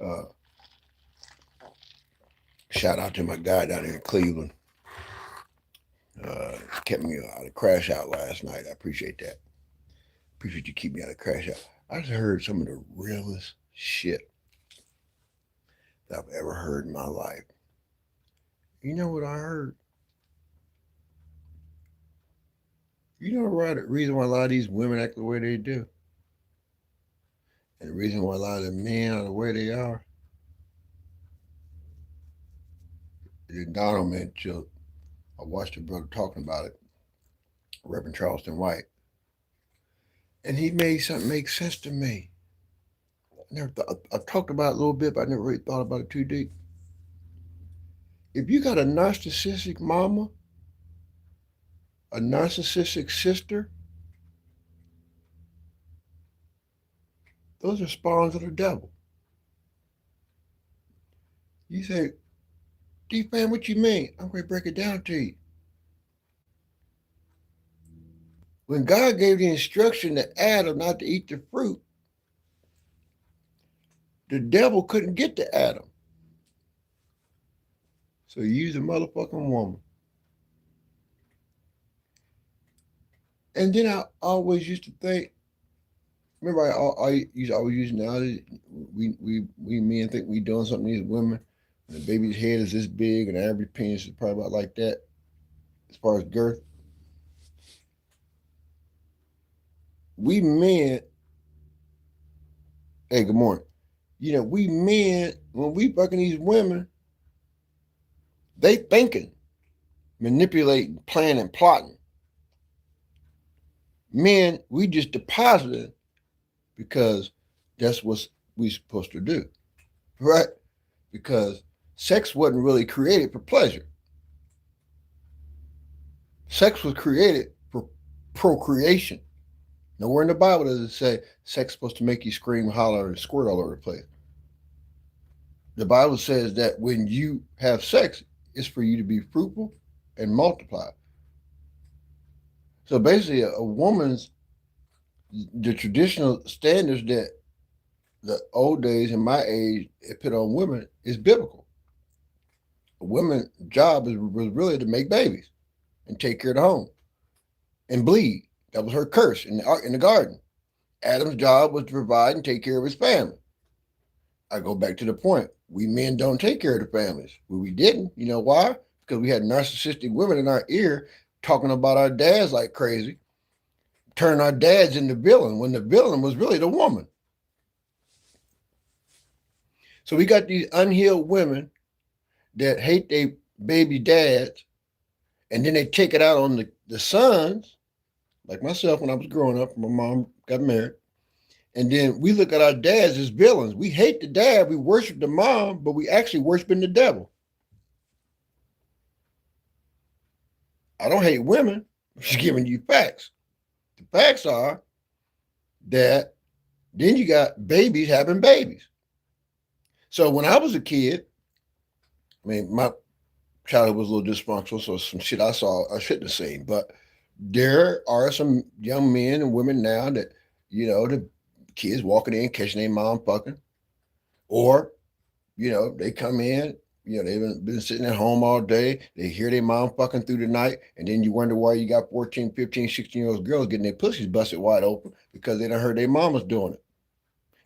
Uh, Shout out to my guy down here in Cleveland. Kept me out of crash out last night. I appreciate that. Appreciate you keeping me out of crash out. I just heard some of the realest shit that I've ever heard in my life. You know what I heard? You know the reason why a lot of these women act the way they do, and the reason why a lot of the men are the way they are. The Donald mentioned. I watched a brother talking about it, Reverend Charleston White, and he made something make sense to me. I talked about it a little bit, but I never really thought about it too deep. If you got a narcissistic mama, a narcissistic sister, those are spawns of the devil. You say, D-Fan, what you mean? I'm going to break it down to you. When God gave the instruction to Adam not to eat the fruit, the devil couldn't get to Adam. So he used a motherfucking woman. And then I always used to think, remember I always use now, we men think we doing something to these women. And the baby's head is this big and the average penis is probably about like that as far as girth. We men, hey, good morning. You know, we men, when we fucking these women, they thinking, manipulating, planning, plotting. Men, we just deposited because that's what we supposed to do, right? Because sex wasn't really created for pleasure. Sex was created for procreation. Nowhere in the Bible does it say sex is supposed to make you scream, holler, and squirt all over the place. The Bible says that when you have sex, it's for you to be fruitful and multiply. So basically, a woman's, the traditional standards that the old days and my age it put on women is biblical. A woman's job was really to make babies and take care of the home and bleed. That was her curse in the garden. Adam's job was to provide and take care of his family. I go back to the point. We men don't take care of the families. Well, we didn't. You know why? Because we had narcissistic women in our ear talking about our dads like crazy, turning our dads into villain when the villain was really the woman. So we got these unhealed women that hate their baby dads, and then they take it out on the sons, like myself when I was growing up. My mom got married. And then we look at our dads as villains. We hate the dad, we worship the mom, but we actually worshiping the devil. I don't hate women. I'm just giving you facts. The facts are that then you got babies having babies. So when I was a kid, I mean, my childhood was a little dysfunctional, so some shit I saw I shouldn't have seen. But there are some young men and women now that, the kids walking in, catching their mom fucking, or, they come in, they've been sitting at home all day. They hear their mom fucking through the night. And then you wonder why you got 14, 15, 16-year-old girls getting their pussies busted wide open because they done heard their mama's doing it.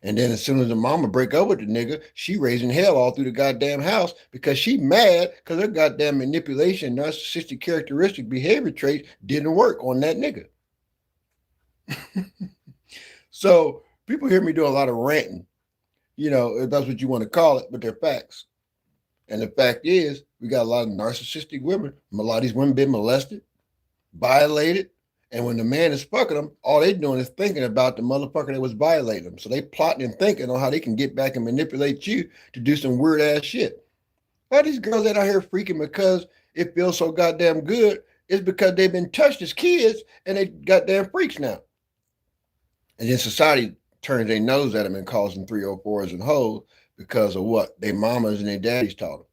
And then as soon as the mama break up with the nigga, she raising hell all through the goddamn house because she mad because her goddamn manipulation, narcissistic characteristic behavior traits didn't work on that nigga. So people hear me do a lot of ranting, if that's what you want to call it, but they're facts. And the fact is, we got a lot of narcissistic women. A lot of these women been molested, violated, and when the man is fucking them, all they doing is thinking about the motherfucker that was violating them. So they plotting and thinking on how they can get back and manipulate you to do some weird ass shit. Why these girls that out here freaking because it feels so goddamn good? It's because they've been touched as kids and they goddamn freaks now. And then society turns their nose at them and calls them 304s and hoes because of what? Their mamas and their daddies taught them.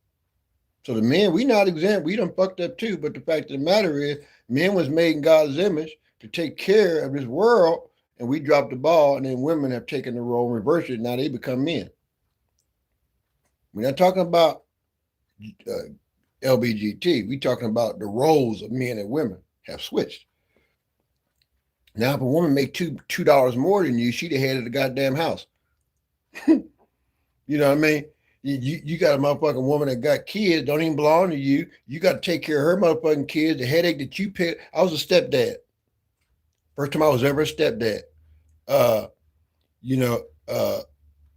So the men, we not exempt. We done fucked up too. But the fact of the matter is, men was made in God's image to take care of this world, and we dropped the ball, and then women have taken the role and reversed it. Now they become men. We're not talking about uh, LBGT. We're talking about the roles of men and women have switched. Now, if a woman make $2 more than you, she the head of the goddamn house. You know what I mean? You got a motherfucking woman that got kids, don't even belong to you. You got to take care of her motherfucking kids. The headache that you picked. I was a stepdad. First time I was ever a stepdad. Uh, you know, uh,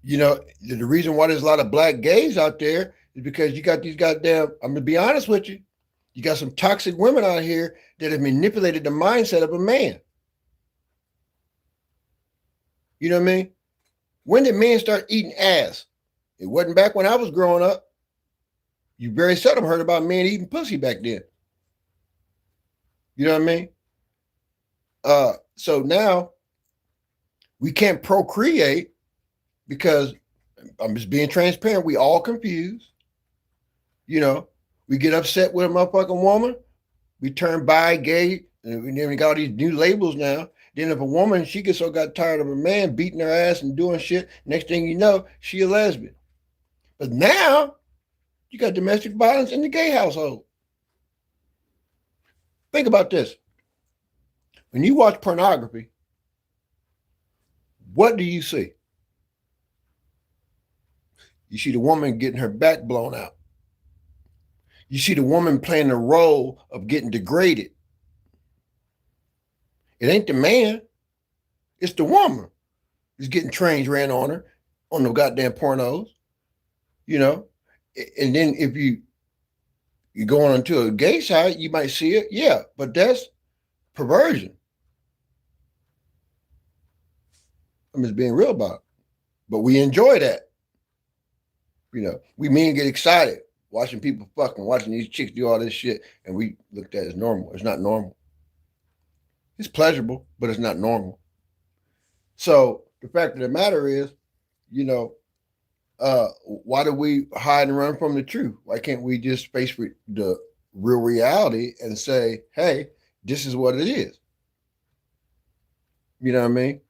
the reason why there's a lot of black gays out there is because you got these goddamn. I'm gonna be honest with you. You got some toxic women out here that have manipulated the mindset of a man. You know what I mean? When did men start eating ass? It wasn't back when I was growing up. You very seldom heard about men eating pussy back then. You know what I mean? So now we can't procreate because I'm just being transparent. We all confused. You know, we get upset with a motherfucking woman. We turn bi, gay, and we got all these new labels now. Then if a woman, she gets so got tired of a man beating her ass and doing shit, next thing you know, she a lesbian. But now you got domestic violence in the gay household. Think about this. When you watch pornography, what do you see? You see the woman getting her back blown out. You see the woman playing the role of getting degraded. It ain't the man. It's the woman who's getting trains ran on her on the goddamn pornos. You know, and then if you go on to a gay side, you might see it. Yeah, but that's perversion. I'm just being real about it. But we enjoy that. You know, we men get excited watching people fucking, watching these chicks do all this shit, and we look at it as normal. It's not normal. It's pleasurable, but it's not normal. So the fact of the matter is, you know, why do we hide and run from the truth? Why can't we just face the real reality and say, hey, this is what it is? You know what I mean?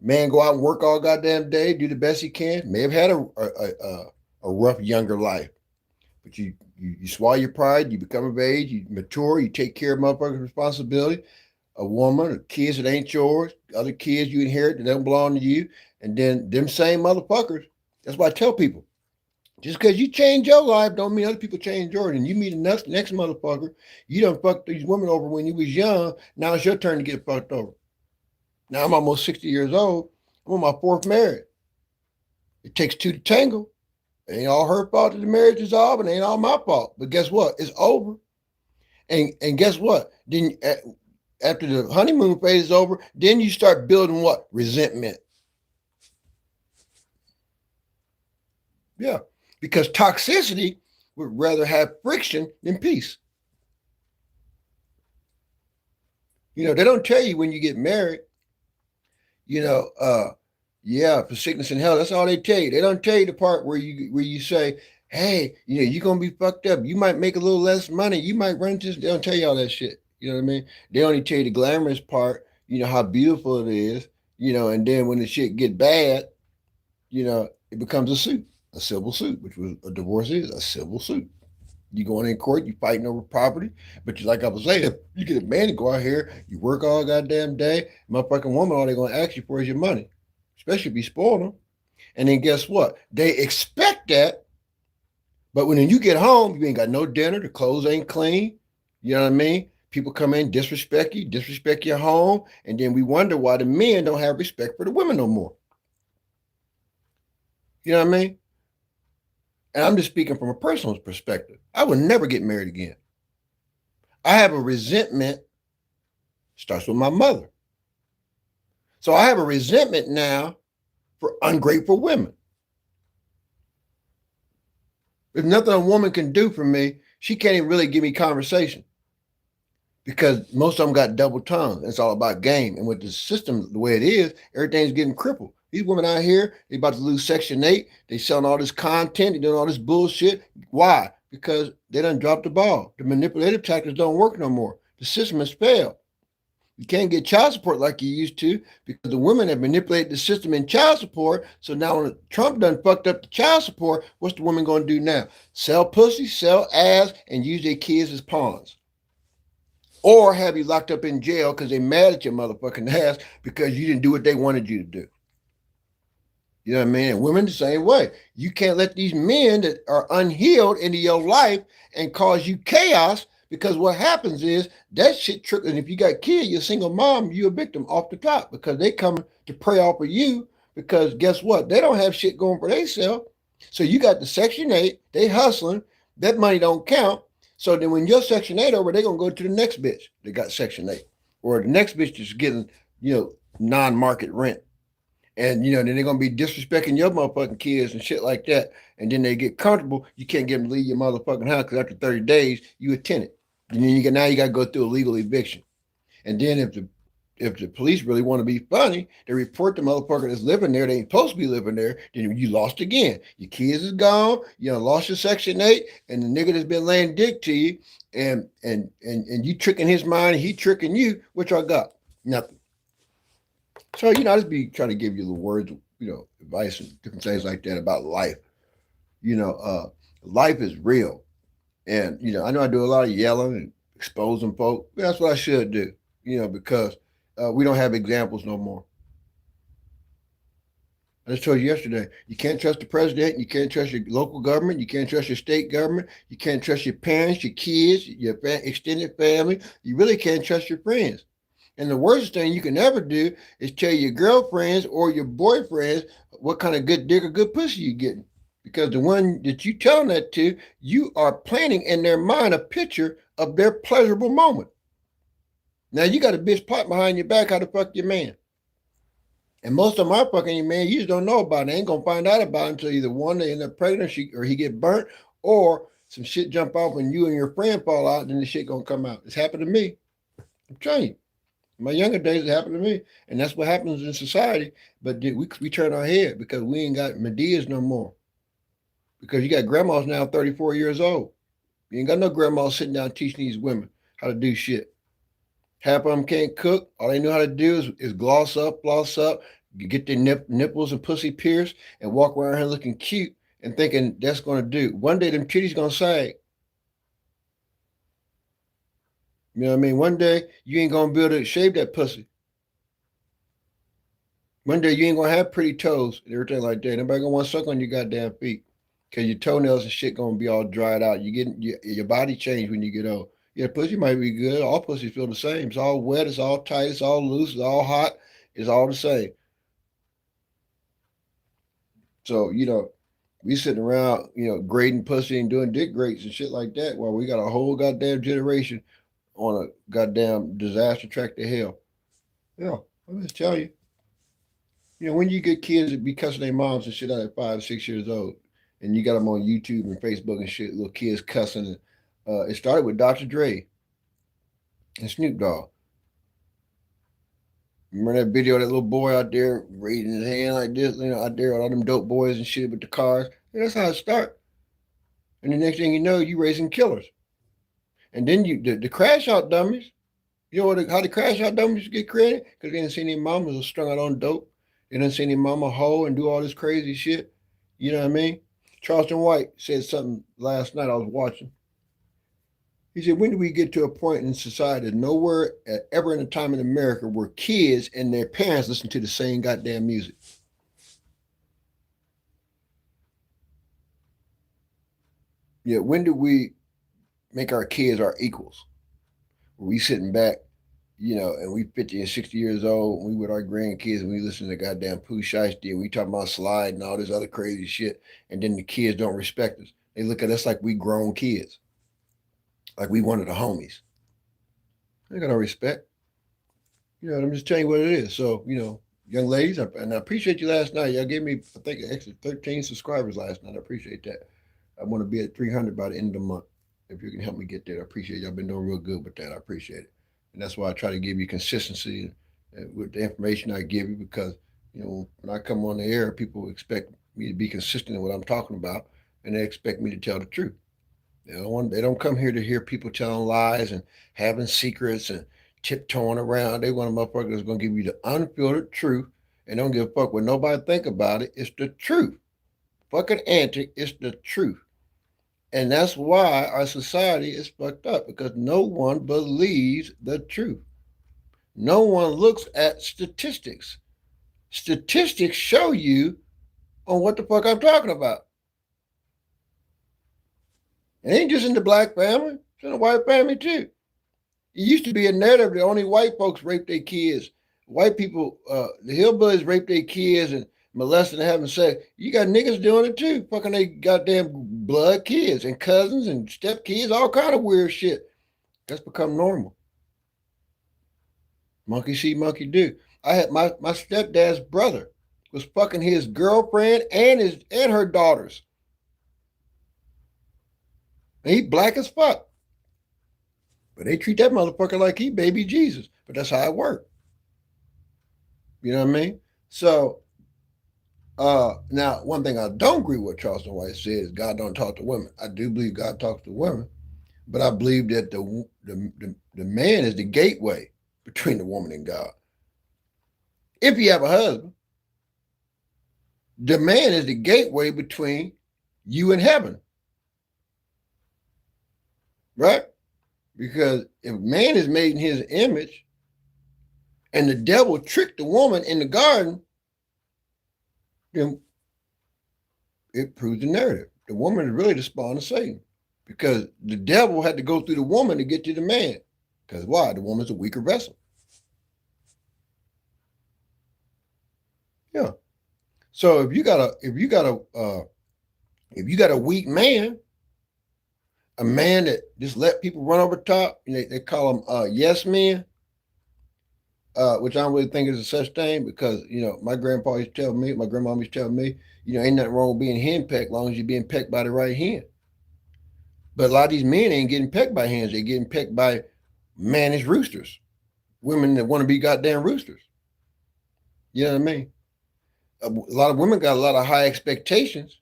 Man, go out and work all goddamn day, do the best he can. May have had a rough younger life, but you swallow your pride, you become of age, you mature, you take care of motherfuckers' responsibility. A woman, or kids that ain't yours, other kids you inherit that don't belong to you, and then them same motherfuckers. That's why I tell people, just because you change your life don't mean other people change yours. And you meet the next motherfucker, you done fucked these women over when you was young. Now it's your turn to get fucked over. Now I'm almost 60 years old. I'm on my fourth marriage. It takes two to tangle. It ain't all her fault that the marriage dissolved, and it ain't all my fault. But guess what? It's over. And guess what? Then after the honeymoon phase is over, then you start building what? Resentment. Yeah, because toxicity would rather have friction than peace. You know, they don't tell you when you get married, you know, yeah, for sickness and health. That's all they tell you. They don't tell you the part where you say, hey, you know, you're gonna be fucked up. You might make a little less money. You might run into. They don't tell you all that shit. You know what I mean? They only tell you the glamorous part. You know how beautiful it is. You know, and then when the shit get bad, you know, it becomes a suit. A civil suit, which was a divorce is a civil suit. You going in court, you fighting over property, but you like I was saying, you get a man to go out here, you work all goddamn day, motherfucking woman, all they're gonna ask you for is your money, especially if you spoil them. And then guess what? They expect that, but when you get home, you ain't got no dinner, the clothes ain't clean. You know what I mean? People come in, disrespect you, disrespect your home, and then we wonder why the men don't have respect for the women no more. You know what I mean? And I'm just speaking from a personal perspective. I would never get married again. I have a resentment, starts with my mother. So I have a resentment now for ungrateful women. There's nothing a woman can do for me. She can't even really give me conversation because most of them got double tongues. It's all about game. And with the system the way it is, everything's getting crippled. These women out here, they about to lose Section 8. They selling all this content. They doing all this bullshit. Why? Because they done dropped the ball. The manipulative tactics don't work no more. The system has failed. You can't get child support like you used to because the women have manipulated the system in child support. So now when Trump done fucked up the child support, what's the woman going to do now? Sell pussy, sell ass, and use their kids as pawns. Or have you locked up in jail because they mad at your motherfucking ass because you didn't do what they wanted you to do. You know what I mean? And women the same way. You can't let these men that are unhealed into your life and cause you chaos, because what happens is that shit trickles. And if you got kids, you're a single mom, you're a victim off the top because they come to prey off of you, because guess what? They don't have shit going for themselves. So you got the Section 8, they hustling, that money don't count. So then when your Section 8 over, they're going to go to the next bitch that got Section 8. Or the next bitch is getting, non-market rent. And then they're gonna be disrespecting your motherfucking kids and shit like that. And then they get comfortable. You can't get them to leave your motherfucking house because after 30 days you a tenant. And then you got to go through a legal eviction. And then if the police really want to be funny, they report the motherfucker that's living there. They ain't supposed to be living there. Then you lost again. Your kids is gone. You lost your Section 8, and the nigga that's been laying dick to you, and you tricking his mind, and he tricking you. What y'all got? Nothing. So, I just be trying to give you the words, advice and different things like that about life. Life is real. And, I know I do a lot of yelling and exposing folk. That's what I should do, because we don't have examples no more. I just told you yesterday, you can't trust the president. You can't trust your local government. You can't trust your state government. You can't trust your parents, your kids, your extended family. You really can't trust your friends. And the worst thing you can ever do is tell your girlfriends or your boyfriends what kind of good dick or good pussy you're getting. Because the one that you telling that to, you are planting in their mind a picture of their pleasurable moment. Now you got a bitch plot behind your back how to fuck your man. And most of them are fucking your man, you just don't know about it. They ain't gonna find out about it until either one, they end up pregnant, or he get burnt, or some shit jump off and you and your friend fall out, and then the shit gonna come out. It's happened to me. I'm telling you. In my younger days, it happened to me, and that's what happens in society. But we turn our head because we ain't got Medeas no more. Because you got grandmas now 34 years old. You ain't got no grandmas sitting down teaching these women how to do shit. Half of them can't cook. All they know how to do is gloss up, get their nipples and pussy pierced, and walk around here looking cute and thinking that's going to do. One day them titties going to sag. You know what I mean? One day you ain't gonna be able to shave that pussy. One day you ain't gonna have pretty toes and everything like that. Nobody gonna want to suck on your goddamn feet because your toenails and shit gonna be all dried out. You getting your body change when you get old. Yeah, pussy might be good. All pussies feel the same. It's all wet. It's all tight. It's all loose. It's all hot. It's all the same. So we sitting around grading pussy and doing dick grades and shit like that while we got a whole goddamn generation on a goddamn disaster track to hell. Yeah, I'm just telling you. When you get kids that be cussing their moms and shit out at 5, 6 years old, and you got them on YouTube and Facebook and shit, little kids cussing. And, it started with Dr. Dre and Snoop Dogg. Remember that video of that little boy out there raising his hand like this, out there with all them dope boys and shit with the cars? Yeah, that's how it started. And the next thing you know, you raising killers. And then the crash out dummies. You know how the crash out dummies get created? Because they didn't see any mamas was strung out on dope. They didn't see any mama hoe and do all this crazy shit. You know what I mean? Charleston White said something last night I was watching. He said, when do we get to a point in society that nowhere ever in a time in America where kids and their parents listen to the same goddamn music? Yeah, when do we make our kids our equals? We sitting back, and we 50 and 60 years old, and we with our grandkids, and we listen to goddamn Pooh Shiesty, and we talking about slide and all this other crazy shit, and then the kids don't respect us. They look at us like we grown kids, like we one of the homies. They got no respect. I'm just telling you what it is. So, young ladies, and I appreciate you last night. Y'all gave me, I think, an extra 13 subscribers last night. I appreciate that. I want to be at 300 by the end of the month. If you can help me get there, I appreciate it. Y'all been doing real good with that. I appreciate it. And that's why I try to give you consistency with the information I give you, because, when I come on the air, people expect me to be consistent in what I'm talking about, and they expect me to tell the truth. They don't come here to hear people telling lies and having secrets and tiptoeing around. They want a motherfucker that's going to give you the unfiltered truth and don't give a fuck what nobody think about it. It's the truth. Fucking antic, it's the truth. And that's why our society is fucked up, because no one believes the truth. No one looks at statistics. Statistics show you on what the fuck I'm talking about. It ain't just in the black family, it's in the white family too. It used to be a narrative that only white folks rape their kids. White people, the hillbillies rape their kids and molesting and having sex. You got niggas doing it too. Fucking they goddamn blood kids and cousins and step kids, all kind of weird shit. That's become normal. Monkey see, monkey do. I had my stepdad's brother was fucking his girlfriend and her daughters. And he black as fuck. But they treat that motherfucker like he baby Jesus. But that's how it worked. You know what I mean? So now one thing I don't agree with Charleston White said is God don't talk to women. I do believe God talks to women, but I believe that the man is the gateway between the woman and God. If you have a husband, the man is the gateway between you and heaven. Right? Because if man is made in his image and the devil tricked the woman in the garden, then it proves the narrative. The woman is really the spawn of Satan, because the devil had to go through the woman to get to the man. Because why? The woman's a weaker vessel. Yeah. So if you got a weak man, a man that just let people run over top, they call them yes men, which I don't really think is a such thing, because my grandpa used to tell me, my grandma used to tell me, ain't nothing wrong with being henpecked as long as you're being pecked by the right hand. But a lot of these men ain't getting pecked by hens; they're getting pecked by mannish roosters, women that want to be goddamn roosters. You know what I mean? A lot of women got a lot of high expectations,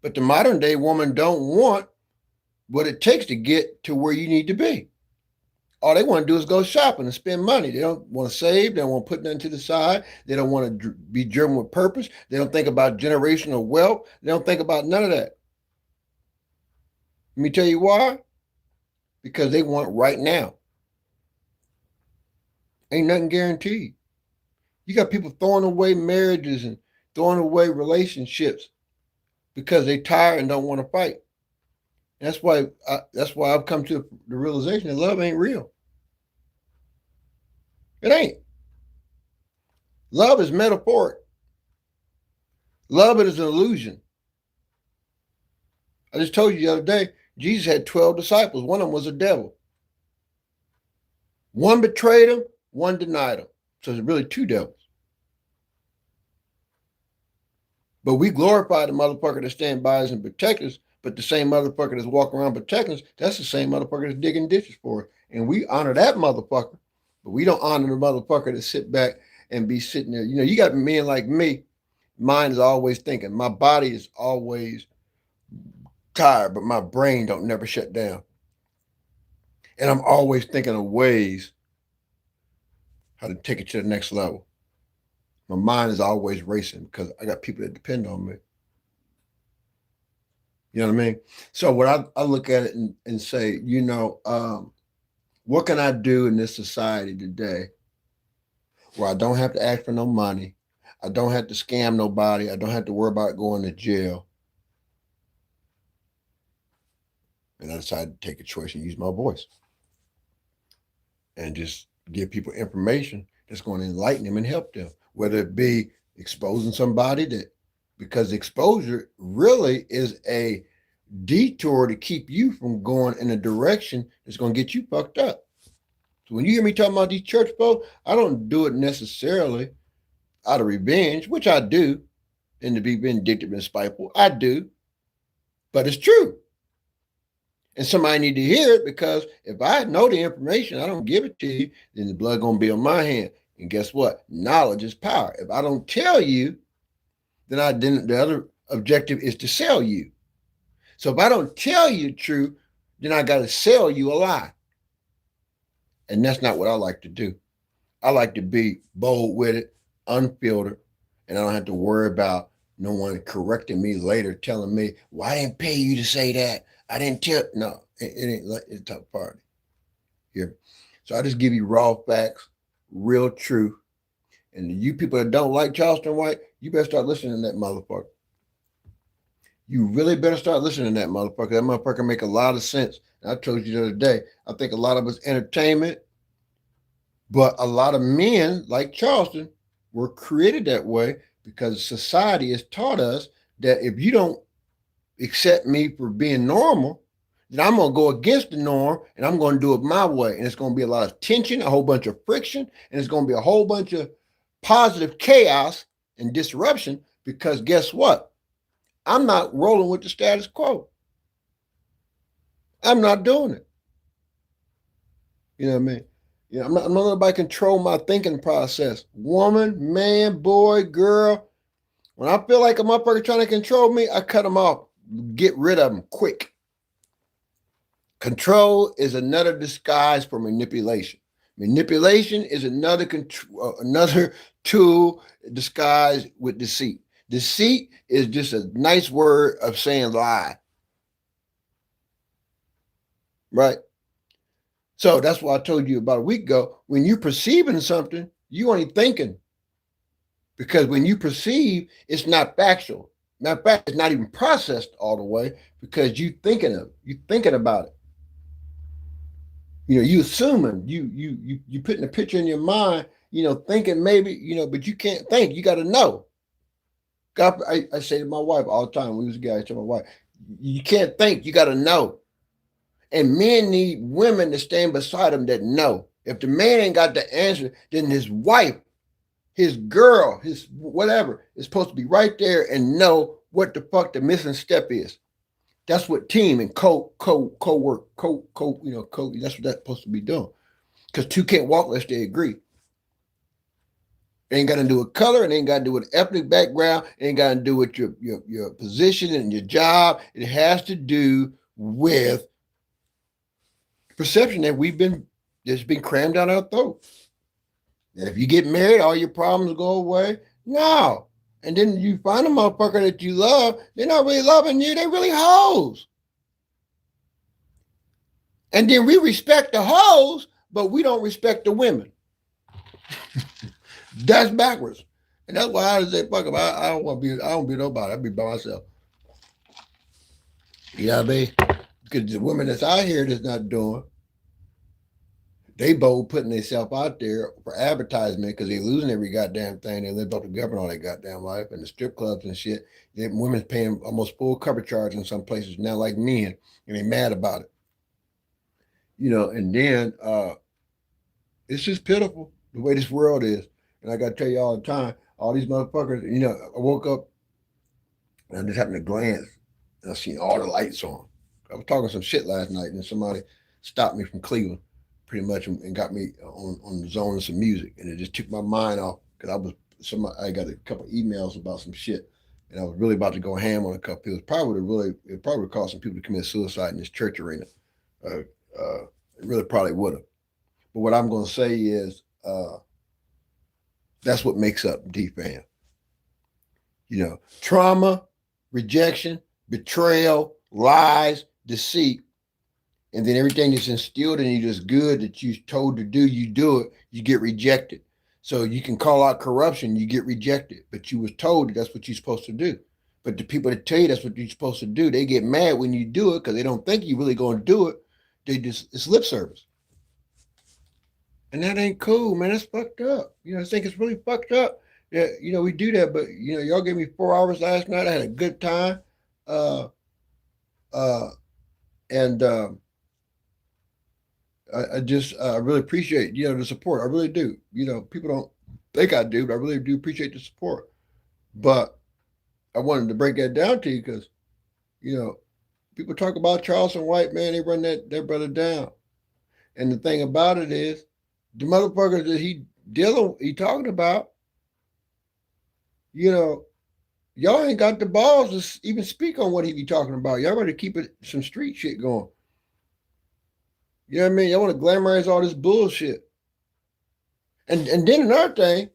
but the modern day woman don't want what it takes to get to where you need to be. All they want to do is go shopping and spend money. They don't want to save. They don't want to put nothing to the side. They don't want to be driven with purpose. They don't think about generational wealth. They don't think about none of that. Let me tell you why. Because they want right now. Ain't nothing guaranteed. You got people throwing away marriages and throwing away relationships because they tired and don't want to fight. That's why I've come to the realization that love ain't real. It ain't. Love is metaphoric. Love is an illusion. I just told you the other day, Jesus had 12 disciples. One of them was a devil. One betrayed him, one denied him. So there's really two devils. But we glorify the motherfucker that stand by us and protect us. But the same motherfucker that's walking around protecting us, that's the same motherfucker that's digging ditches for us. And we honor that motherfucker, but we don't honor the motherfucker that sit back and be sitting there. You got men like me, mine is always thinking. My body is always tired, but my brain don't never shut down. And I'm always thinking of ways how to take it to the next level. My mind is always racing because I got people that depend on me. You know what I mean? So what I look at it and say, what can I do in this society today where I don't have to ask for no money, I don't have to scam nobody, I don't have to worry about going to jail. And I decided to take a choice and use my voice and just give people information that's going to enlighten them and help them, whether it be exposing somebody because exposure really is a detour to keep you from going in a direction that's going to get you fucked up. So when you hear me talking about these church folks, I don't do it necessarily out of revenge, which I do, and to be vindictive and spiteful, I do, but it's true. And somebody need to hear it, because if I know the information, I don't give it to you, then the blood going to be on my hand. And guess what? Knowledge is power. If I don't tell you, then the other objective is to sell you. So if I don't tell you the truth, then I got to sell you a lie. And that's not what I like to do. I like to be bold with it, unfiltered, and I don't have to worry about no one correcting me later, telling me, well, I didn't pay you to say that. I didn't tell. No, it ain't like it's a tough party. Here. So I just give you raw facts, real truth. And you people that don't like Charleston White, you better start listening to that motherfucker. You really better start listening to that motherfucker. That motherfucker make a lot of sense. And I told you the other day, I think a lot of it's entertainment, but a lot of men like Charleston were created that way because society has taught us that if you don't accept me for being normal, then I'm going to go against the norm and I'm going to do it my way. And it's going to be a lot of tension, a whole bunch of friction, and it's going to be a whole bunch of positive chaos and disruption because guess what? I'm not rolling with the status quo. I'm not doing it. You know what I mean? I'm not letting anybody control my thinking process. Woman, man, boy, girl. When I feel like a motherfucker trying to control me, I cut them off. Get rid of them quick. Control is another disguise for manipulation. Manipulation is another tool disguised with deceit. Deceit is just a nice word of saying lie. Right? So that's why I told you about a week ago. When you're perceiving something, you only thinking. Because when you perceive, it's not factual. Matter of fact, it's not even processed all the way because you thinking of it. You thinking about it. You assuming, you putting a picture in your mind, thinking maybe, but you can't think. You got to know. God, I say to my wife all the time, when we was a guy, I tell my wife, you can't think, you got to know. And men need women to stand beside them that know. If the man ain't got the answer, then his wife, his girl, his whatever is supposed to be right there and know what the fuck the missing step is. That's what team and co-work, that's what that's supposed to be doing. Because two can't walk unless they agree. It ain't got to do with color. It ain't got to do with ethnic background. It ain't got to do with your position and your job. It has to do with perception that that's been crammed down our throat. And if you get married, all your problems go away. No. And then you find a motherfucker that you love, they're not really loving you, they really hoes. And then we respect the hoes, but we don't respect the women. That's backwards. And that's why I say, fuck them. I don't be nobody. I be by myself. You know what I mean? Because the women that's out here that's not doing, they both putting themselves out there for advertisement because they losing every goddamn thing. They live about to govern all their goddamn life and the strip clubs and shit. Women's paying almost full cover charge in some places now, like men, and they mad about it. And then it's just pitiful the way this world is. And I got to tell you all the time, all these motherfuckers, I woke up and I just happened to glance and I seen all the lights on. I was talking some shit last night and somebody stopped me from Cleveland pretty much and got me on the zone of some music. And it just took my mind off because I got a couple of emails about some shit and I was really about to go ham on a couple people. It probably would cause some people to commit suicide in this church arena. It really probably would have. But what I'm going to say is, that's what makes up D-Fam. Trauma, rejection, betrayal, lies, deceit, and then everything that's instilled in you that's good that you're told to do, you do it, you get rejected. So you can call out corruption, you get rejected, but you was told that that's what you're supposed to do. But the people that tell you that's what you're supposed to do, they get mad when you do it because they don't think you're really going to do it. It's lip service. And that ain't cool, man. That's fucked up. I think it's really fucked up. Yeah, we do that, but y'all gave me 4 hours last night. I had a good time. I really appreciate, the support. I really do. People don't think I do, but I really do appreciate the support. But I wanted to break that down to you because, people talk about Charleston White, man, they run their brother down. And the thing about it is, the motherfuckers that he talking about, y'all ain't got the balls to even speak on what he be talking about. Y'all better keep some street shit going. You know what I mean? Y'all want to glamorize all this bullshit. And then another thing,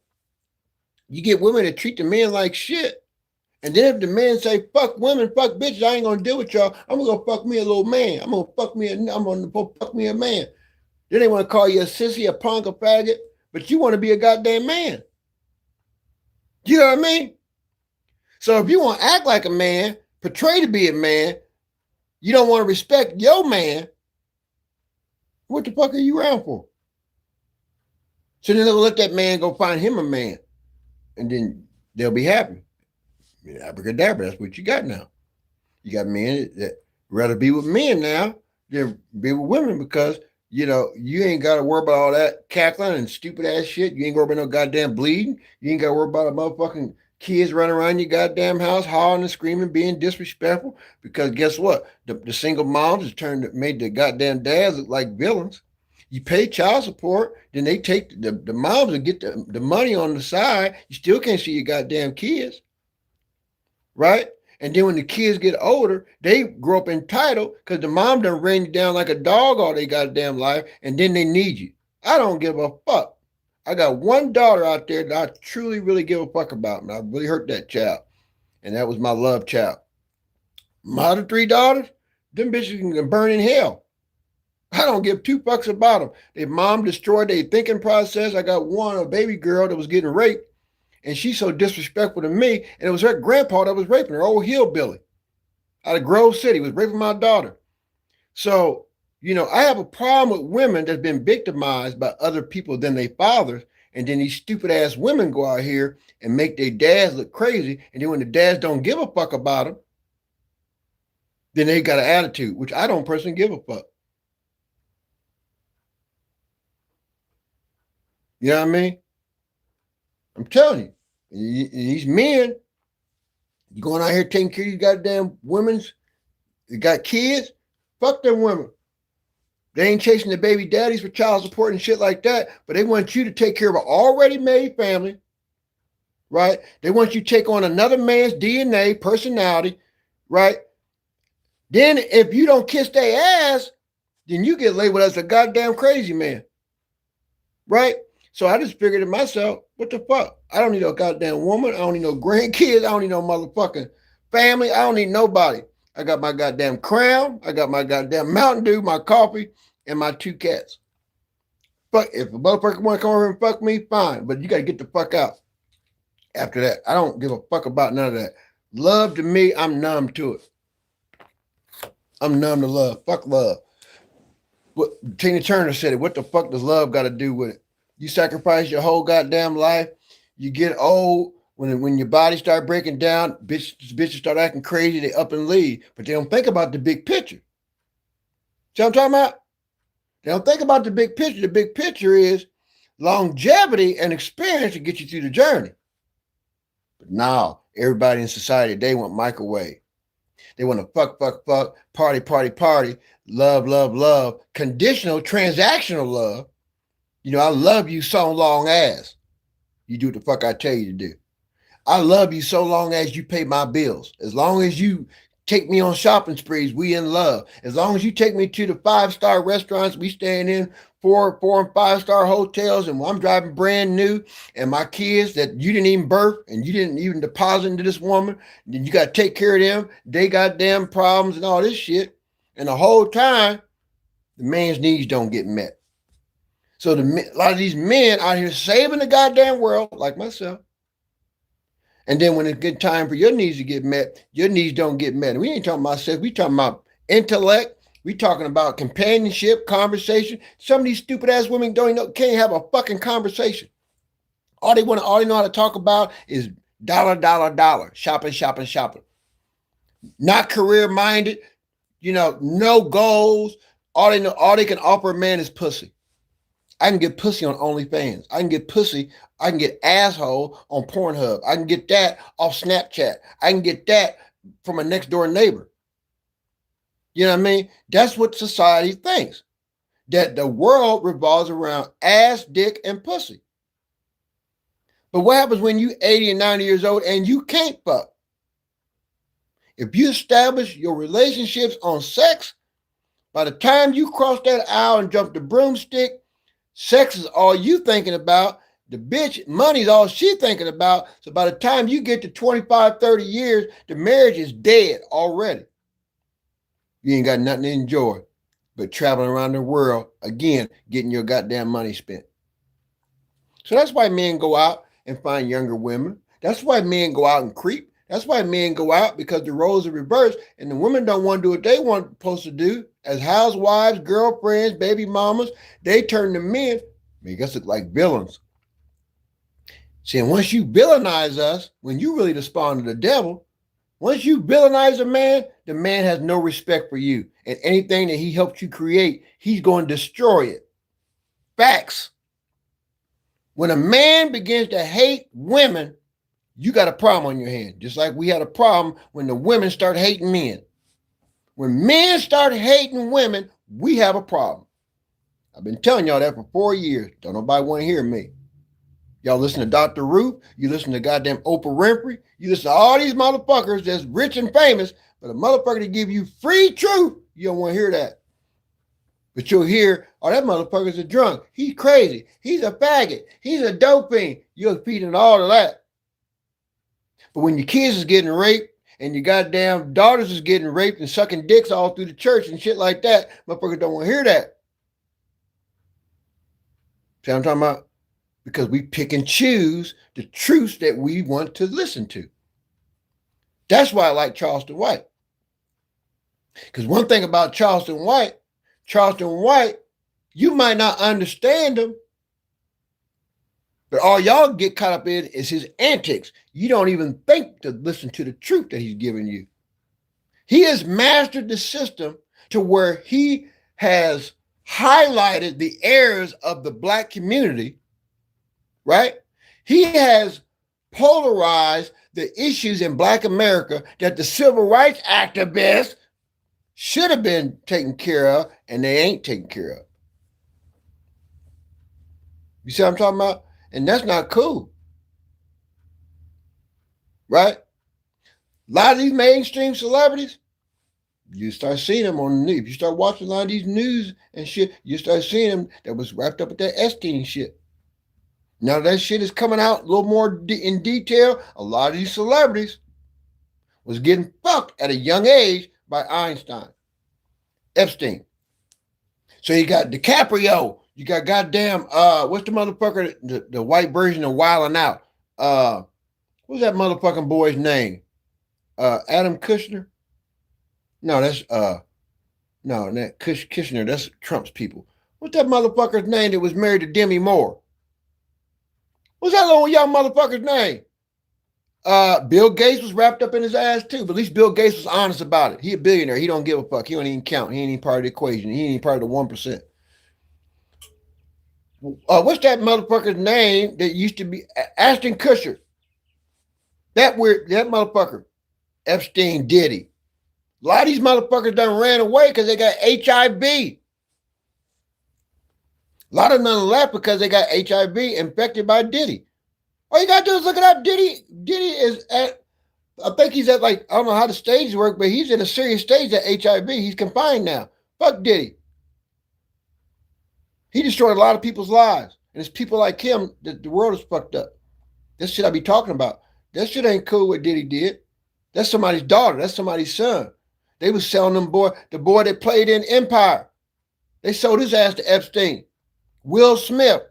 you get women that treat the men like shit. And then if the men say, fuck women, fuck bitches, I ain't gonna deal with y'all. I'm gonna go fuck me a little man. I'm gonna fuck me a man. Then they want to call you a sissy, a punk, a faggot, but you want to be a goddamn man. You know what I mean? So if you want to act like a man, portray to be a man, you don't want to respect your man, what the fuck are you around for? So then they'll let that man go find him a man, and then they'll be happy. Abracadabra, that's what you got now. You got men that rather be with men now than be with women because, you know, you ain't got to worry about all that cackling and stupid ass shit. You ain't going to worry about no goddamn bleeding. You ain't got to worry about a motherfucking kids running around your goddamn house, hollering and screaming, being disrespectful. Because guess what? The single moms made the goddamn dads look like villains. You pay child support, then they take the moms and get the money on the side. You still can't see your goddamn kids. Right? And then when the kids get older, they grow up entitled because the mom done ran you down like a dog all their goddamn life, and then they need you. I don't give a fuck. I got one daughter out there that I truly, really give a fuck about, and I really hurt that child. And that was my love child. My other 3 daughters, them bitches can burn in hell. I don't give 2 fucks about them. Their mom destroyed their thinking process. I got one, a baby girl that was getting raped. And she's so disrespectful to me. And it was her grandpa that was raping her, old hillbilly out of Grove City, was raping my daughter. So, you know, I have a problem with women that's been victimized by other people than their fathers. And then these stupid ass women go out here and make their dads look crazy. And then when the dads don't give a fuck about them, then they got an attitude, which I don't personally give a fuck. You know what I mean? I'm telling you. These men, you going out here taking care of these goddamn women's, they got kids, fuck them women. They ain't chasing the baby daddies for child support and shit like that, but they want you to take care of an already made family, right? They want you to take on another man's DNA, personality, right? Then if you don't kiss their ass, then you get labeled as a goddamn crazy man, right? So I just figured to myself, what the fuck? I don't need no goddamn woman. I don't need no grandkids. I don't need no motherfucking family. I don't need nobody. I got my goddamn crown. I got my goddamn Mountain Dew, my coffee, and my 2 cats. Fuck, if a motherfucker want to come over and fuck me, fine. But you got to get the fuck out after that. I don't give a fuck about none of that. Love to me, I'm numb to it. I'm numb to love. Fuck love. What Tina Turner said it. What the fuck does love got to do with it? You sacrifice your whole goddamn life. You get old. When your body start breaking down, bitches start acting crazy. They up and leave. But they don't think about the big picture. See what I'm talking about? They don't think about the big picture. The big picture is longevity and experience to get you through the journey. But now, everybody in society, they want microwave. They want to fuck, party, love, conditional, transactional love. You know, I love you so long as you do what the fuck I tell you to do. I love you so long as you pay my bills. As long as you take me on shopping sprees, we in love. As long as you take me to the 5-star restaurants, we staying in 4 and 5-star hotels, and I'm driving brand new, and my kids that you didn't even birth and you didn't even deposit into this woman, then you got to take care of them. They got damn problems and all this shit. And the whole time, the man's needs don't get met. So a lot of these men out here saving the goddamn world, like myself. And then when it's good time for your needs to get met, your needs don't get met. And we ain't talking about sex. We talking about intellect. We talking about companionship, conversation. Some of these stupid ass women can't have a fucking conversation. All they know how to talk about is dollar, shopping. Not career minded, no goals. All they can offer a man is pussy. I can get pussy on OnlyFans. I can get asshole on Pornhub. I can get that off Snapchat. I can get that from a next door neighbor. You know what I mean? That's what society thinks. That the world revolves around ass, dick, and pussy. But what happens when you 80 and 90 years old and you can't fuck? If you establish your relationships on sex, By the time you cross that aisle and jump the broomstick, sex is all you thinking about. The bitch, money's all she thinking about. So by the time you get to 25, 30 years, the marriage is dead already. You ain't got nothing to enjoy but traveling around the world, again, getting your goddamn money spent. So that's why men go out and find younger women. That's why men go out and creep. That's why men go out, because the roles are reversed and the women don't want to do what they want supposed to do as housewives, girlfriends, baby mamas. They turn to men, make us look like villains. See, and once you villainize us, when you really the spawn of the devil, once you villainize a man, the man has no respect for you. And anything that he helped you create, he's going to destroy it. Facts. When a man begins to hate women, you got a problem on your hands. Just like we had a problem when the women start hating men. When men start hating women, we have a problem. I've been telling y'all that for 4 years. Don't nobody want to hear me. Y'all listen to Dr. Ruth. You listen to goddamn Oprah Winfrey. You listen to all these motherfuckers that's rich and famous, but a motherfucker to give you free truth, you don't want to hear that. But you'll hear, oh, that motherfucker's a drunk. He's crazy. He's a faggot. He's a dope fiend. You're feeding all of that. But when your kids is getting raped and your goddamn daughters is getting raped and sucking dicks all through the church and shit like that, motherfuckers don't want to hear that. See what I'm talking about? Because we pick and choose the truths that we want to listen to. That's why I like Charleston White. Because one thing about Charleston White, you might not understand him, but all y'all get caught up in is his antics. You don't even think to listen to the truth that he's giving you. He has mastered the system to where he has highlighted the errors of the Black community, right? He has polarized the issues in Black America that the civil rights activists should have been taken care of, and they ain't taken care of. You see what I'm talking about? And that's not cool. Right? A lot of these mainstream celebrities, you start seeing them on the news. If you start watching a lot of these news and shit, you start seeing them that was wrapped up with that Epstein shit. Now that shit is coming out a little more in detail. A lot of these celebrities was getting fucked at a young age by Einstein, Epstein. So you got DiCaprio, you got goddamn, what's the motherfucker, the white version of Wildin' Out? What's that motherfucking boy's name? Adam Kushner? No, that's, no, that Kushner, that's Trump's people. What's that motherfucker's name that was married to Demi Moore? What's that little young motherfucker's name? Bill Gates was wrapped up in his ass too, but at least Bill Gates was honest about it. He a billionaire. He don't give a fuck. He don't even count. He ain't even part of the equation. He ain't even part of the 1%. What's that motherfucker's name that used to be Ashton Kutcher? That motherfucker, Epstein Diddy. A lot of these motherfuckers done ran away because they got HIV. A lot of them left because they got HIV infected by Diddy. All you gotta do is look it up. Diddy is at, I think he's at like, I don't know how the stages work, but he's in a serious stage of HIV. He's confined now. Fuck Diddy. He destroyed a lot of people's lives. And it's people like him that the world is fucked up. This shit I be talking about. That shit ain't cool what Diddy did. That's somebody's daughter. That's somebody's son. They was selling them the boy that played in Empire. They sold his ass to Epstein. Will Smith.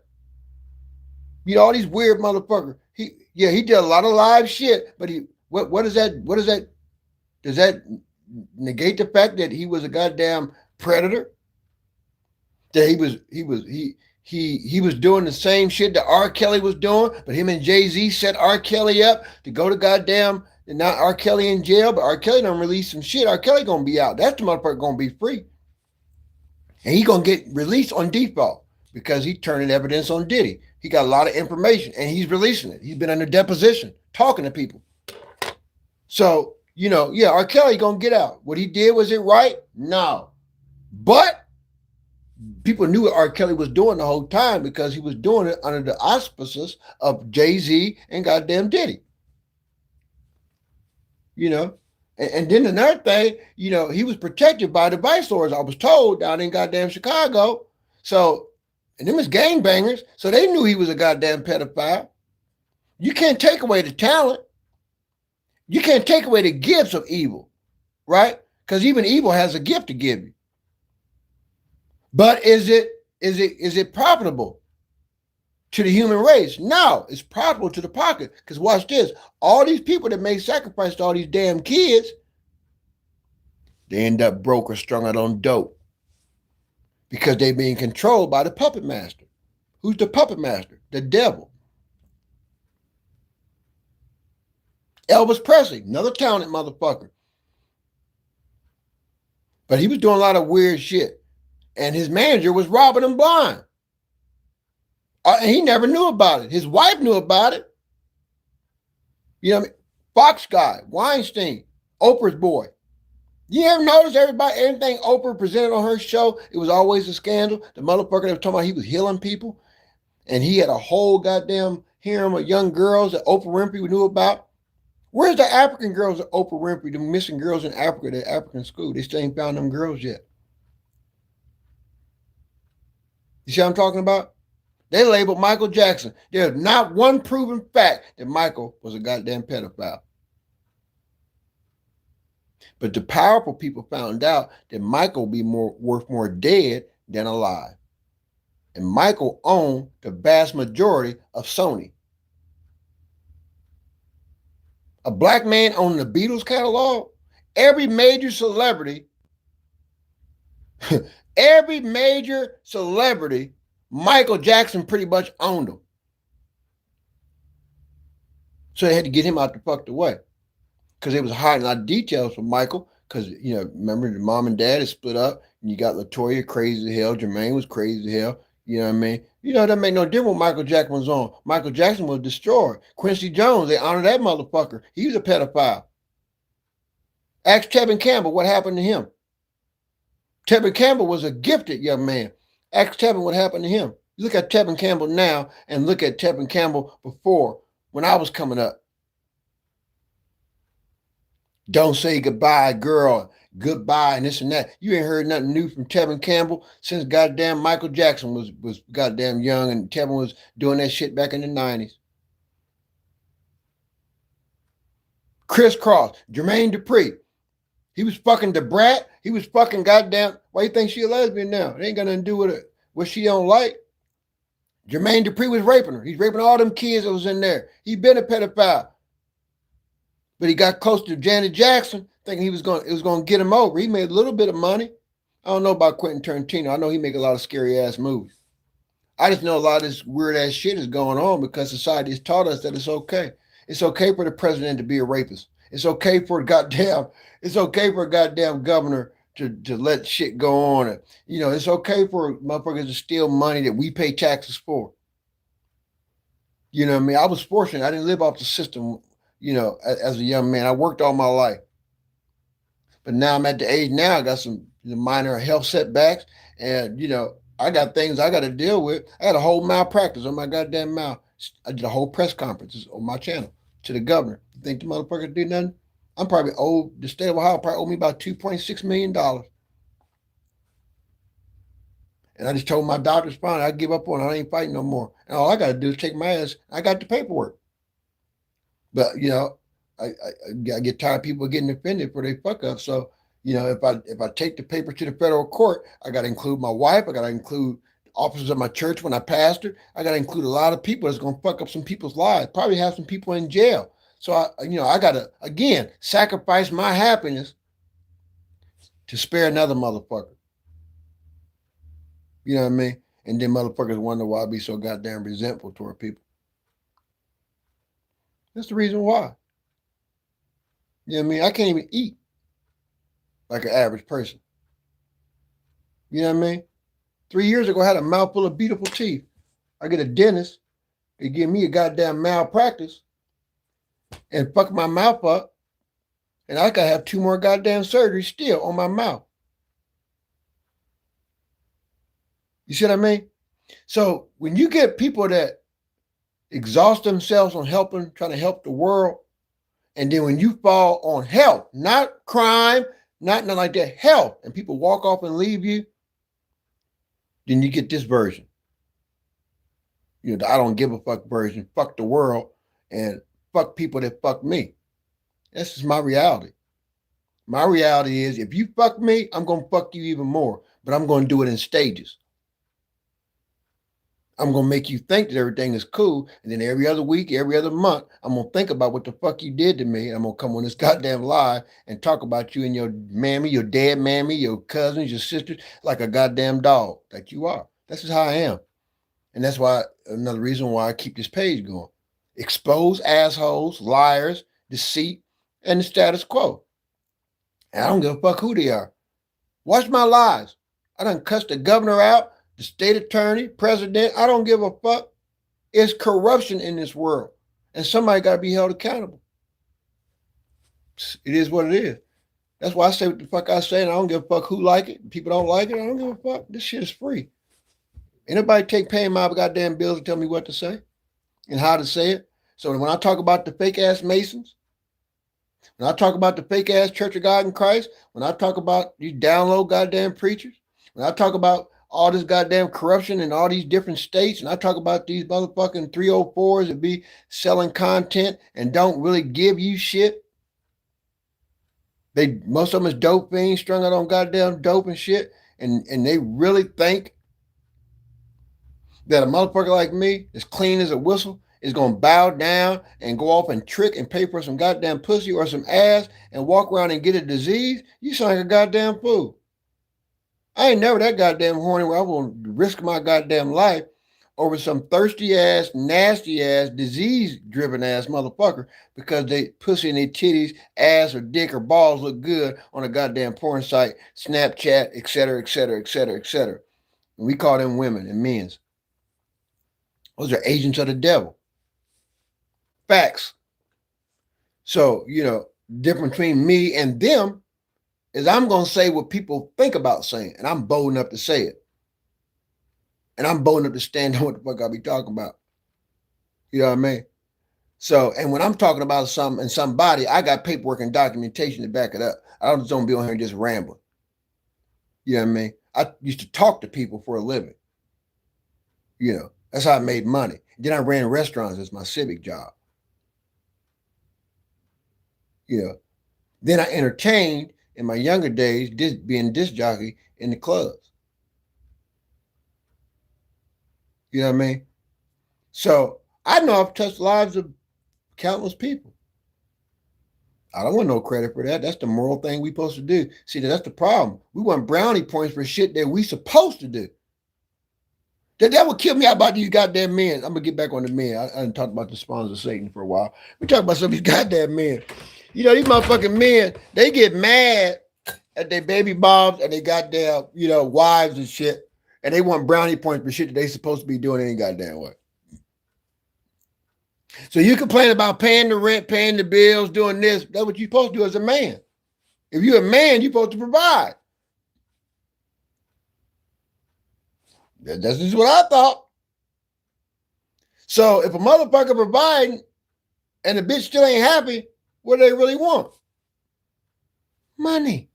You know, all these weird motherfuckers. He did a lot of live shit, but what is that? Does that negate the fact that he was a goddamn predator? That he was doing the same shit that R. Kelly was doing, but him and Jay-Z set R. Kelly up to go to goddamn, and not R. Kelly in jail, but R. Kelly done release some shit. R. Kelly gonna be out. That's the motherfucker gonna be free. And he gonna get released on default because he turning evidence on Diddy. He got a lot of information and he's releasing it. He's been under deposition, talking to people. So, you know, yeah, R. Kelly gonna get out. What he did, was it right? No. But people knew what R. Kelly was doing the whole time because he was doing it under the auspices of Jay-Z and goddamn Diddy. You know, And then another thing, he was protected by the vice lords, I was told, down in goddamn Chicago. So, and them was gangbangers, so they knew he was a goddamn pedophile. You can't take away the talent. You can't take away the gifts of evil, right? Because even evil has a gift to give you. But is it profitable to the human race? No, it's profitable to the pocket. Because watch this. All these people that made sacrifice to all these damn kids, they end up broke or strung out on dope. Because they're being controlled by the puppet master. Who's the puppet master? The devil. Elvis Presley, another talented motherfucker. But he was doing a lot of weird shit. And his manager was robbing him blind. And he never knew about it. His wife knew about it. You know what I mean? Fox guy, Weinstein, Oprah's boy. You ever notice everything Oprah presented on her show, it was always a scandal? The motherfucker that was talking about he was healing people. And he had a whole goddamn harem of young girls that Oprah Winfrey knew about. Where's the African girls at Oprah Winfrey, the missing girls in Africa, the African school? They still ain't found them girls yet. You see what I'm talking about? They labeled Michael Jackson. There's not one proven fact that Michael was a goddamn pedophile. But the powerful people found out that Michael would be worth more dead than alive. And Michael owned the vast majority of Sony. A black man owning the Beatles catalog, every major celebrity, Michael Jackson pretty much owned them. So they had to get him out the fucked away. Because they was hiding a lot of details from Michael. Because, remember the mom and dad had split up. And you got LaToya crazy as hell. Jermaine was crazy as hell. You know what I mean? That made no difference what Michael Jackson was on. Michael Jackson was destroyed. Quincy Jones, they honored that motherfucker. He was a pedophile. Ask Tevin Campbell what happened to him. Tevin Campbell was a gifted young man. Ask Tevin what happened to him. You look at Tevin Campbell now and look at Tevin Campbell before, when I was coming up. Don't say goodbye, girl. Goodbye and this and that. You ain't heard nothing new from Tevin Campbell since goddamn Michael Jackson was goddamn young and Tevin was doing that shit back in the 90s. Chris Cross, Jermaine Dupri. He was fucking the brat. He was fucking goddamn. Why you think she a lesbian now? It ain't got nothing to do with it. What she don't like. Jermaine Dupri was raping her. He's raping all them kids that was in there. He been a pedophile. But he got close to Janet Jackson, thinking it was going to get him over. He made a little bit of money. I don't know about Quentin Tarantino. I know he make a lot of scary ass movies. I just know a lot of this weird ass shit is going on because society has taught us that it's okay. It's okay for the president to be a rapist. It's okay for a goddamn governor to let shit go on. It's okay for motherfuckers to steal money that we pay taxes for. You know what I mean? I was fortunate. I didn't live off the system, as a young man. I worked all my life. But now I'm at the age now, I got some minor health setbacks. And, I got things I got to deal with. I had a whole malpractice on my goddamn mouth. I did a whole press conference on my channel to the governor. You think the motherfucker did nothing? I'm probably owed, the state of Ohio probably owed me about $2.6 million. And I just told my doctors, fine, I give up on it. I ain't fighting no more. And all I got to do is take my ass. I got the paperwork. But, I get tired of people getting offended for their fuck up. So, if I take the paper to the federal court, I got to include my wife. I got to include officers of my church when I pastored. I got to include a lot of people that's going to fuck up some people's lives, probably have some people in jail. So, I got to, again, sacrifice my happiness to spare another motherfucker. You know what I mean? And then motherfuckers wonder why I be so goddamn resentful toward people. That's the reason why. You know what I mean? I can't even eat like an average person. You know what I mean? 3 years ago, I had a mouthful of beautiful teeth. I get a dentist. They give me a goddamn malpractice and fuck my mouth up. And I gotta have 2 more goddamn surgeries still on my mouth. You see what I mean? So when you get people that exhaust themselves on trying to help the world, And then when you fall on health, not crime, not nothing like that, health, and people walk off and leave you, then you get this version. You know, the I don't give a fuck version, fuck the world, and fuck people that fuck me. That's just my reality. My reality is if you fuck me, I'm going to fuck you even more, but I'm going to do it in stages. I'm going to make you think that everything is cool. And then every other week, every other month, I'm going to think about what the fuck you did to me. And I'm going to come on this goddamn live and talk about you and your mammy, your dead mammy, your cousins, your sisters, like a goddamn dog that you are. That's just how I am. And that's why another reason why I keep this page going. Expose assholes, liars, deceit, and the status quo. And I don't give a fuck who they are. Watch my lies. I done cussed the governor out, the state attorney, president. I don't give a fuck. It's corruption in this world. And somebody got to be held accountable. It is what it is. That's why I say what the fuck I say, and I don't give a fuck who like it. People don't like it. I don't give a fuck. This shit is free. Anybody take paying my goddamn bills and tell me what to say and how to say it. So when I talk about the fake ass Masons, when I talk about the fake ass Church of God in Christ, when I talk about these download goddamn preachers, when I talk about all this goddamn corruption in all these different states, and I talk about these motherfucking 304s that be selling content and don't really give you shit. Most of them is dope fiends strung out on goddamn dope and shit, and they really think that a motherfucker like me, as clean as a whistle, is going to bow down and go off and trick and pay for some goddamn pussy or some ass and walk around and get a disease. You sound like a goddamn fool. I ain't never that goddamn horny where I want to risk my goddamn life over some thirsty ass, nasty ass, disease driven ass motherfucker because they pussy and their titties, ass or dick or balls look good on a goddamn porn site, Snapchat, etc., etc., etc., etc. And we call them women and men's. Those are agents of the devil. Facts. So, you know, difference between me and them is I'm going to say what people think about saying, and I'm bold enough to say it. And I'm bold enough to stand on what the fuck I be talking about. You know what I mean? So, and when I'm talking about something and somebody, I got paperwork and documentation to back it up. I just don't be on here just rambling. You know what I mean? I used to talk to people for a living. You know, that's how I made money. Then I ran restaurants as my civic job. You know, then I entertained in my younger days, being disc jockey in the clubs. You know what I mean? So I know I've touched lives of countless people. I don't want no credit for that. That's the moral thing we supposed to do. See, that's the problem. We want brownie points for shit that we supposed to do. That would kill me out about these goddamn men. I'm going to get back on the men. I didn't talk about the spawns of Satan for a while. We talk about some of these goddamn men. You know, these motherfucking men, they get mad at their baby moms and they goddamn, you know, wives and shit. And they want brownie points for shit that they supposed to be doing any goddamn way. So you complain about paying the rent, paying the bills, doing this. That's what you're supposed to do as a man. If you're a man, you're supposed to provide. That's just what I thought. So if a motherfucker providing and the bitch still ain't happy, what do they really want? Money.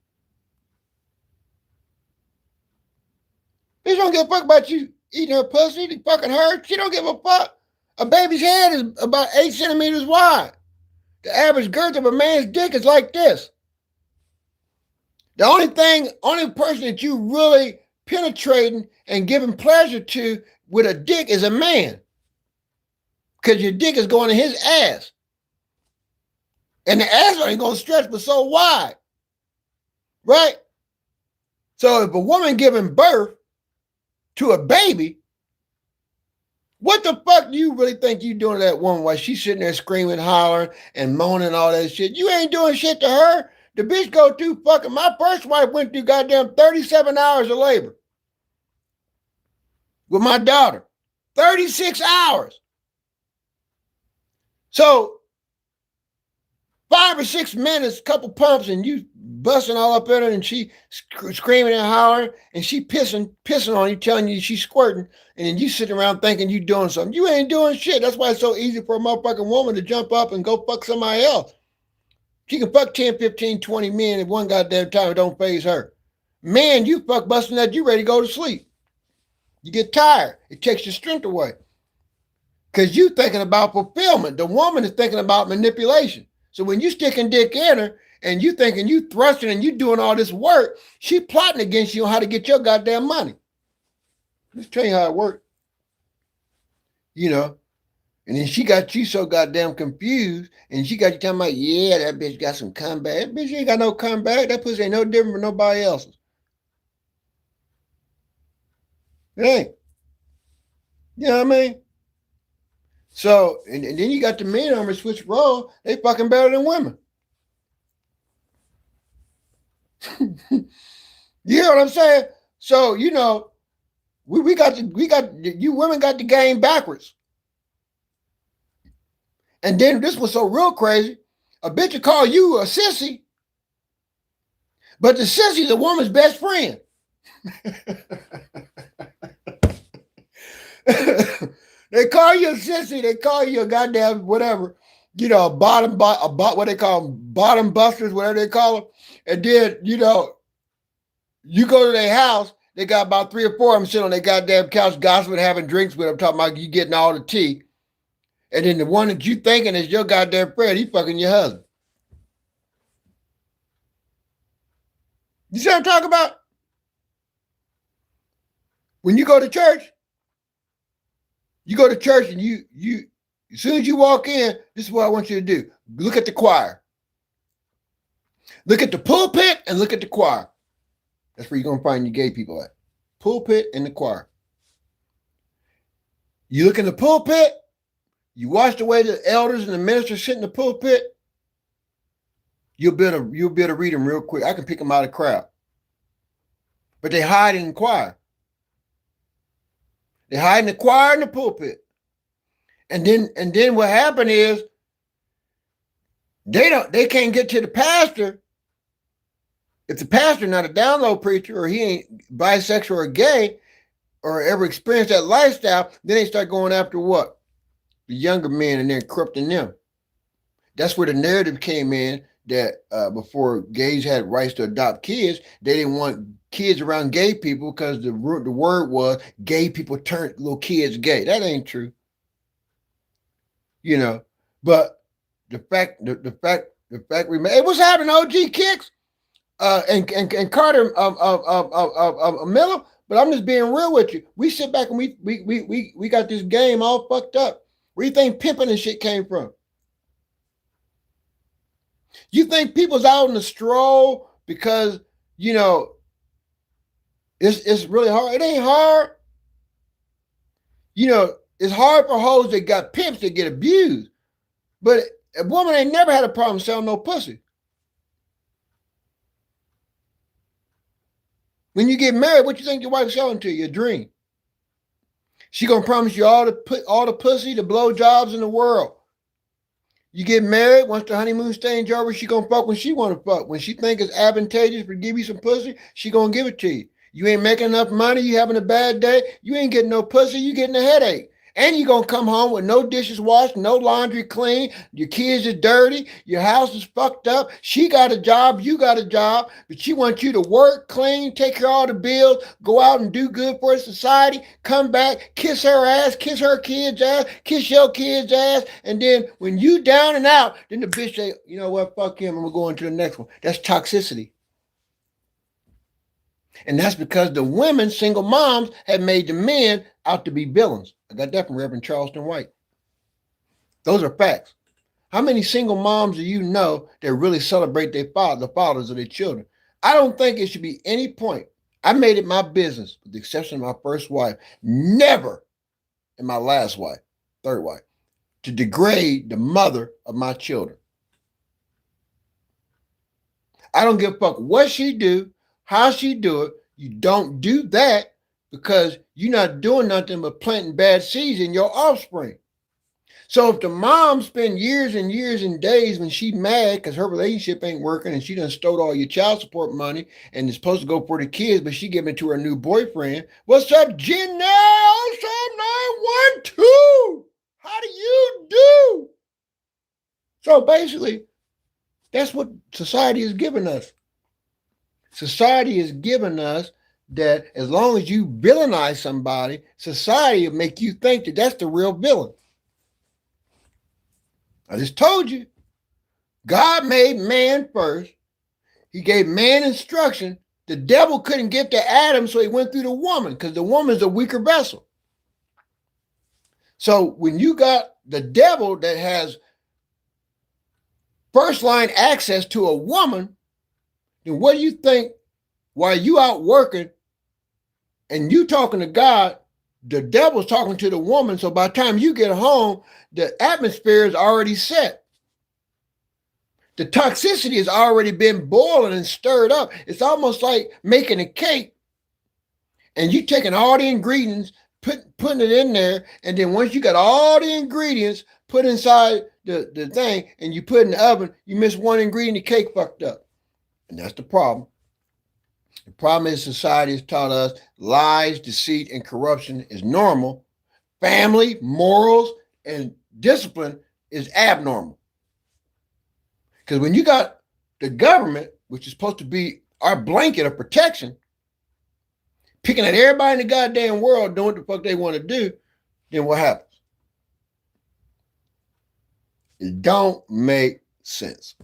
Bitch don't give a fuck about you eating her pussy, the fucking her. She don't give a fuck. A baby's head is about 8 centimeters wide. The average girth of a man's dick is like this. The only person that you really penetrating and giving pleasure to with a dick is a man. Because your dick is going in his ass. And the ass ain't going to stretch but so wide. Right? So if a woman giving birth to a baby, what the fuck do you really think you doing to that woman while she's sitting there screaming, hollering, and moaning and all that shit? You ain't doing shit to her. The bitch go through fucking, my first wife went through goddamn 37 hours of labor with my daughter. 36 hours. So 5 or 6 minutes, couple pumps, and you busting all up in her, and she screaming and hollering, and she pissing on you, telling you she's squirting, and then you sitting around thinking you doing something. You ain't doing shit. That's why it's so easy for a motherfucking woman to jump up and go fuck somebody else. She can fuck 10, 15, 20 men at one goddamn time. It don't faze her. Man, you fuck busting that, you ready to go to sleep. You get tired. It takes your strength away. Because you thinking about fulfillment. The woman is thinking about manipulation. So when you sticking dick in her and you thinking you thrusting and you doing all this work, she plotting against you on how to get your goddamn money. Let's tell you how it works. You know, and then she got you so goddamn confused, and she got you talking about, yeah, that bitch got some comeback. That bitch ain't got no comeback. That pussy ain't no different from nobody else's. It ain't. You know what I mean? So, and then you got the men on the switch role. They fucking better than women. You hear what I'm saying? So, you know, we got you women got the game backwards. And then this was so real crazy. A bitch will call you a sissy, but the sissy's a woman's best friend. They call you a sissy. They call you a goddamn whatever, you know, what they call them, bottom busters, whatever they call them. And then, you know, you go to their house, they got about 3 or 4 of them sitting on their goddamn couch gossiping, having drinks with them, talking about you getting all the tea. And then the one that you thinking is your goddamn friend, he fucking your husband. You see what I'm talking about? When you go to church and you as soon as you walk in, this is what I want you to do. Look at the choir. Look at the pulpit and look at the choir. That's where you're going to find your gay people at. Pulpit and the choir. You look in the pulpit, you watch the way the elders and the ministers sit in the pulpit, you'll be able to read them real quick. I can pick them out of the crowd. But they hide in the choir. They hide in the choir and the pulpit. And then what happened is they can't get to the pastor. If the pastor not a download preacher or he ain't bisexual or gay or ever experienced that lifestyle, then they start going after what? The younger men, and then corrupting them. That's where the narrative came in that before gays had rights to adopt kids, they didn't want kids around gay people because the word was gay people turned little kids gay. That ain't true. You know, but the fact remains. What's happening, OG Kicks? And Carter Miller, but I'm just being real with you. We sit back and we got this game all fucked up. Where do you think pimping and shit came from? You think people's out on the stroll because, you know, it's really hard? It ain't hard. You know, it's hard for hoes that got pimps that get abused. But a woman ain't never had a problem selling no pussy. When you get married, what you think your wife's selling to you? A dream. She gonna promise you all the pussy, the blowjobs in the world. You get married, once the honeymoon stage over, she gonna fuck when she wanna fuck. When she think it's advantageous to give you some pussy, she gonna give it to you. You ain't making enough money, you having a bad day, you ain't getting no pussy, you getting a headache. And you're going to come home with no dishes washed, no laundry clean, your kids are dirty, your house is fucked up. She got a job, you got a job, but she wants you to work, clean, take care of all the bills, go out and do good for society, come back, kiss her ass, kiss her kids' ass, kiss your kids' ass, and then when you down and out, then the bitch say, you know what, fuck him, and we're going to the next one. That's toxicity. And that's because the women, single moms, have made the men out to be villains. I got that from Reverend Charleston White. Those are facts. How many single moms do you know that really celebrate the fathers of their children? I don't think it should be any point. I made it my business, with the exception of my first wife, never, and my last wife, third wife, to degrade the mother of my children. I don't give a fuck what she do, how she do it. You don't do that because you're not doing nothing but planting bad seeds in your offspring. So if the mom spend years and years and days when she mad because her relationship ain't working and she done stole all your child support money and is supposed to go for the kids, but she giving it to her new boyfriend. What's up, Janelle? 912? How do you do? So basically, That's what society has given us. Society has given us that as long as you villainize somebody, society will make you think that that's the real villain. I just told you, God made man first. He gave man instruction. The devil couldn't get to Adam, so he went through the woman because the woman's a weaker vessel. So when you got the devil that has first line access to a woman, then what do you think while you out working and you talking to God, the devil's talking to the woman. So by the time you get home, the atmosphere is already set. The toxicity has already been boiling and stirred up. It's almost like making a cake and you taking all the ingredients, putting it in there, and then once you got all the ingredients put inside the thing and you put it in the oven, you miss one ingredient, the cake fucked up. And that's the problem. The problem is society has taught us lies, deceit, and corruption is normal. Family, morals, and discipline is abnormal. Because when you got the government, which is supposed to be our blanket of protection, picking at everybody in the goddamn world doing what the fuck they want to do, then what happens? It don't make sense.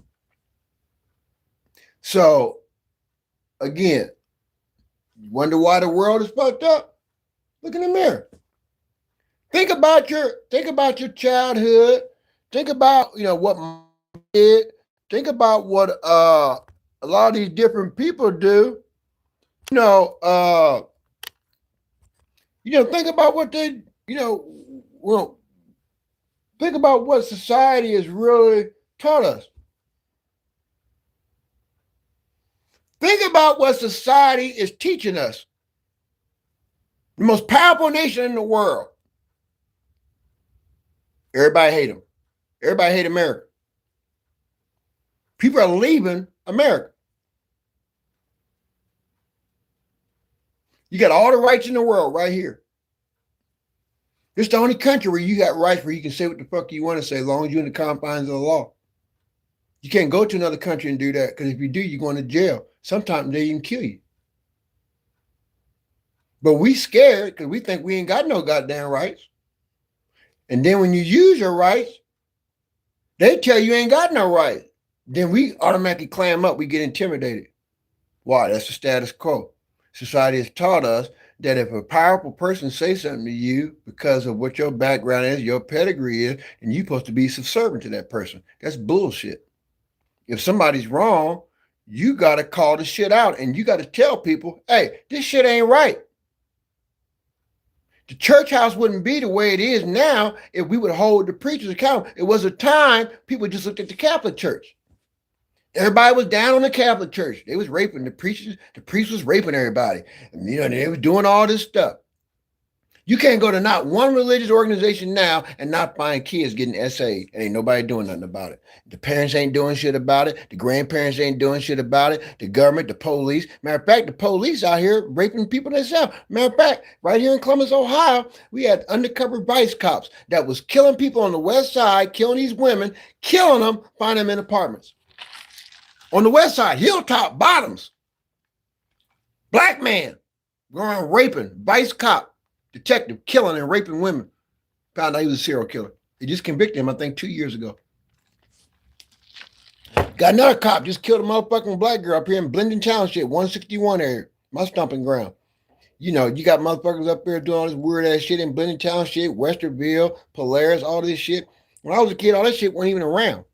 So, again, you wonder why the world is fucked up? Look in the mirror. Think about your childhood. Think about what did. Think about what a lot of these different people do. Think about what they think about what society has really taught us. Think about what society is teaching us. The most powerful nation in the world. Everybody hate them. Everybody hate America. People are leaving America. You got all the rights in the world right here. It's the only country where you got rights where you can say what the fuck you want to say as long as you're in the confines of the law. You can't go to another country and do that because if you do, you're going to jail. Sometimes they even kill you. But we scared because we think we ain't got no goddamn rights. And then when you use your rights, they tell you ain't got no rights. Then we automatically clam up. We get intimidated. Why? That's the status quo. Society has taught us that if a powerful person says something to you because of what your background is, your pedigree is, and you're supposed to be subservient to that person. That's bullshit. If somebody's wrong, you got to call the shit out and you got to tell people, hey, this shit ain't right. The church house wouldn't be the way it is now if we would hold the preachers accountable. It was a time people just looked at the Catholic Church. Everybody was down on the Catholic Church. They was raping the preachers. The priest was raping everybody. And, they was doing all this stuff. You can't go to not one religious organization now and not find kids getting SA'd. And ain't nobody doing nothing about it. The parents ain't doing shit about it. The grandparents ain't doing shit about it. The government, the police. Matter of fact, the police out here raping people themselves. Matter of fact, right here in Columbus, Ohio, we had undercover vice cops that was killing people on the west side, killing these women, killing them, finding them in apartments. On the west side, Hilltop, Bottoms. Black man going raping, vice cop. Detective killing and raping women. Found out he was a serial killer. They just convicted him, I think, 2 years ago. Got another cop just killed a motherfucking black girl up here in Blendon Township, 161 area, my stomping ground. You got motherfuckers up there doing all this weird ass shit in Blendon Township, Westerville, Polaris, all this shit. When I was a kid, all that shit wasn't even around.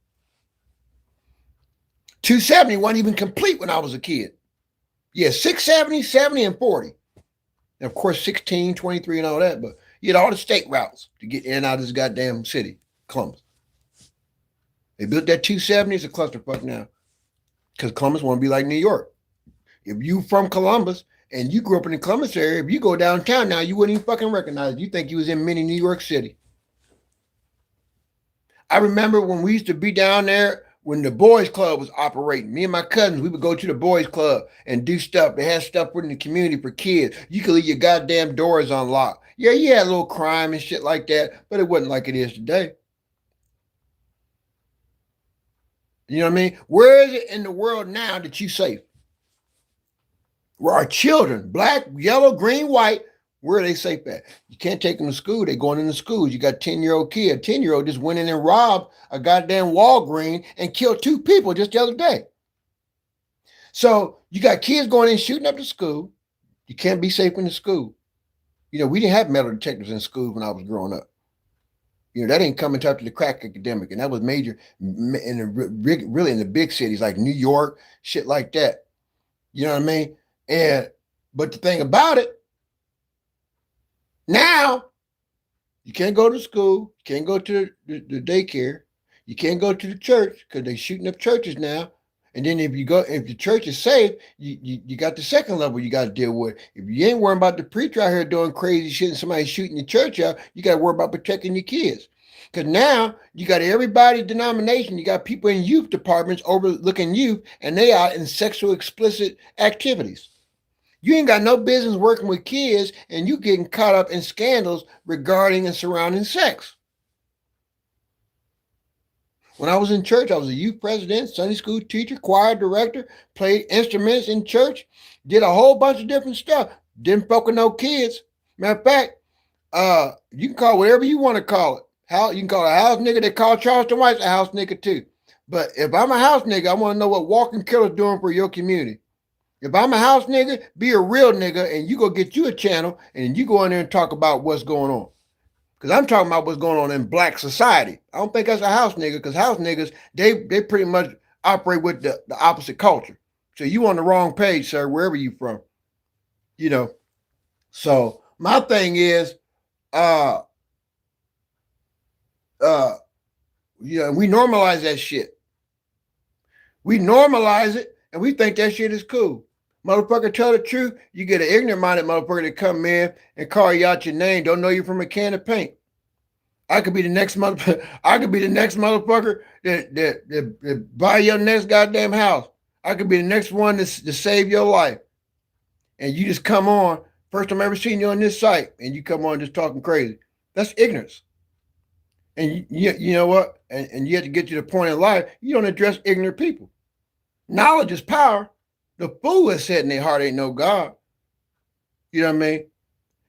270 wasn't even complete when I was a kid. Yeah, 670, 70, and 40. And of course, 16, 23, and all that, but you had all the state routes to get in and out of this goddamn city, Columbus. They built that 270, it's a clusterfuck now. Because Columbus want to be like New York. If you from Columbus and you grew up in the Columbus area, if you go downtown now, you wouldn't even fucking recognize it. You think you was in mini New York City. I remember when we used to be down there when the boys club was operating. Me and my cousins, we would go to the boys club and do stuff. They had stuff in the community for kids. You could leave your goddamn doors unlocked. Yeah, you had a little crime and shit like that, but it wasn't like it is today. You know what I mean? Where is it in the world now that you safe? Where our children, black, yellow, green, white, where are they safe at? You can't take them to school. They're going into schools. You got 10-year-old kid. A 10-year-old just went in and robbed a goddamn Walgreens and killed 2 people just the other day. So you got kids going in shooting up the school. You can't be safe in the school. You know, we didn't have metal detectors in schools when I was growing up. You know, that ain't coming up to the crack epidemic. And that was major really in the big cities like New York, shit like that. You know what I mean? But the thing about it, now you can't go to school, you can't go to the daycare, you can't go to the church because they're shooting up churches now. And then if the church is safe, you got the second level you got to deal with. If you ain't worrying about the preacher out here doing crazy shit and somebody shooting the church out, you got to worry about protecting your kids. Because now you got everybody's denomination, you got people in youth departments overlooking youth, and they are in sexual explicit activities. You ain't got no business working with kids, and you getting caught up in scandals regarding and surrounding sex. When I was in church, I was a youth president, Sunday school teacher, choir director, played instruments in church, did a whole bunch of different stuff. Didn't fuck with no kids. Matter of fact, you can call whatever you want to call it. You can call it a house nigga. They call Charleston White a house nigga too. But if I'm a house nigga, I want to know what walking killer's doing for your community. If I'm a house nigga, be a real nigga, and you go get you a channel, and you go in there and talk about what's going on. Because I'm talking about what's going on in black society. I don't think that's a house nigga, because house niggas, they pretty much operate with the opposite culture. So you on the wrong page, sir, wherever you from. You know. So my thing is, we normalize that shit. We normalize it, and we think that shit is cool. Motherfucker, tell the truth. You get an ignorant-minded motherfucker to come in and call you out your name, don't know you from a can of paint. I could be the next motherfucker. I could be the next motherfucker that buy your next goddamn house. I could be the next one to save your life. And you just come on. First time I ever seen you on this site, and you come on just talking crazy. That's ignorance. And you know what? And you have to get to the point in life, you don't address ignorant people. Knowledge is power. The fool has said in their heart ain't no God. You know what I mean?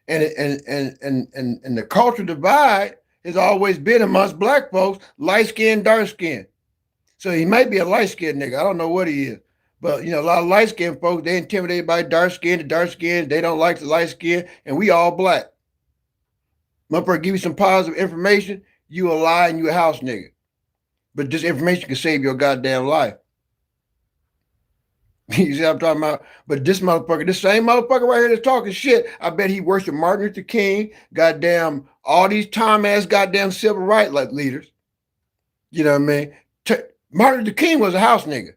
And the cultural divide has always been amongst black folks, light skin, dark skin. So he might be a light skinned nigga. I don't know what he is. But, you know, a lot of light skinned folks, they intimidated by dark skin. The dark skin, they don't like the light skin. And we all black. Motherfucker give you some positive information, you a lie and you a house nigga. But this information can save your goddamn life. You see what I'm talking about? But this motherfucker, this same motherfucker right here that's talking shit, I bet he worshiped Martin Luther King, goddamn, all these Tom-ass goddamn civil rights leaders. You know what I mean? Martin Luther King was a house nigga.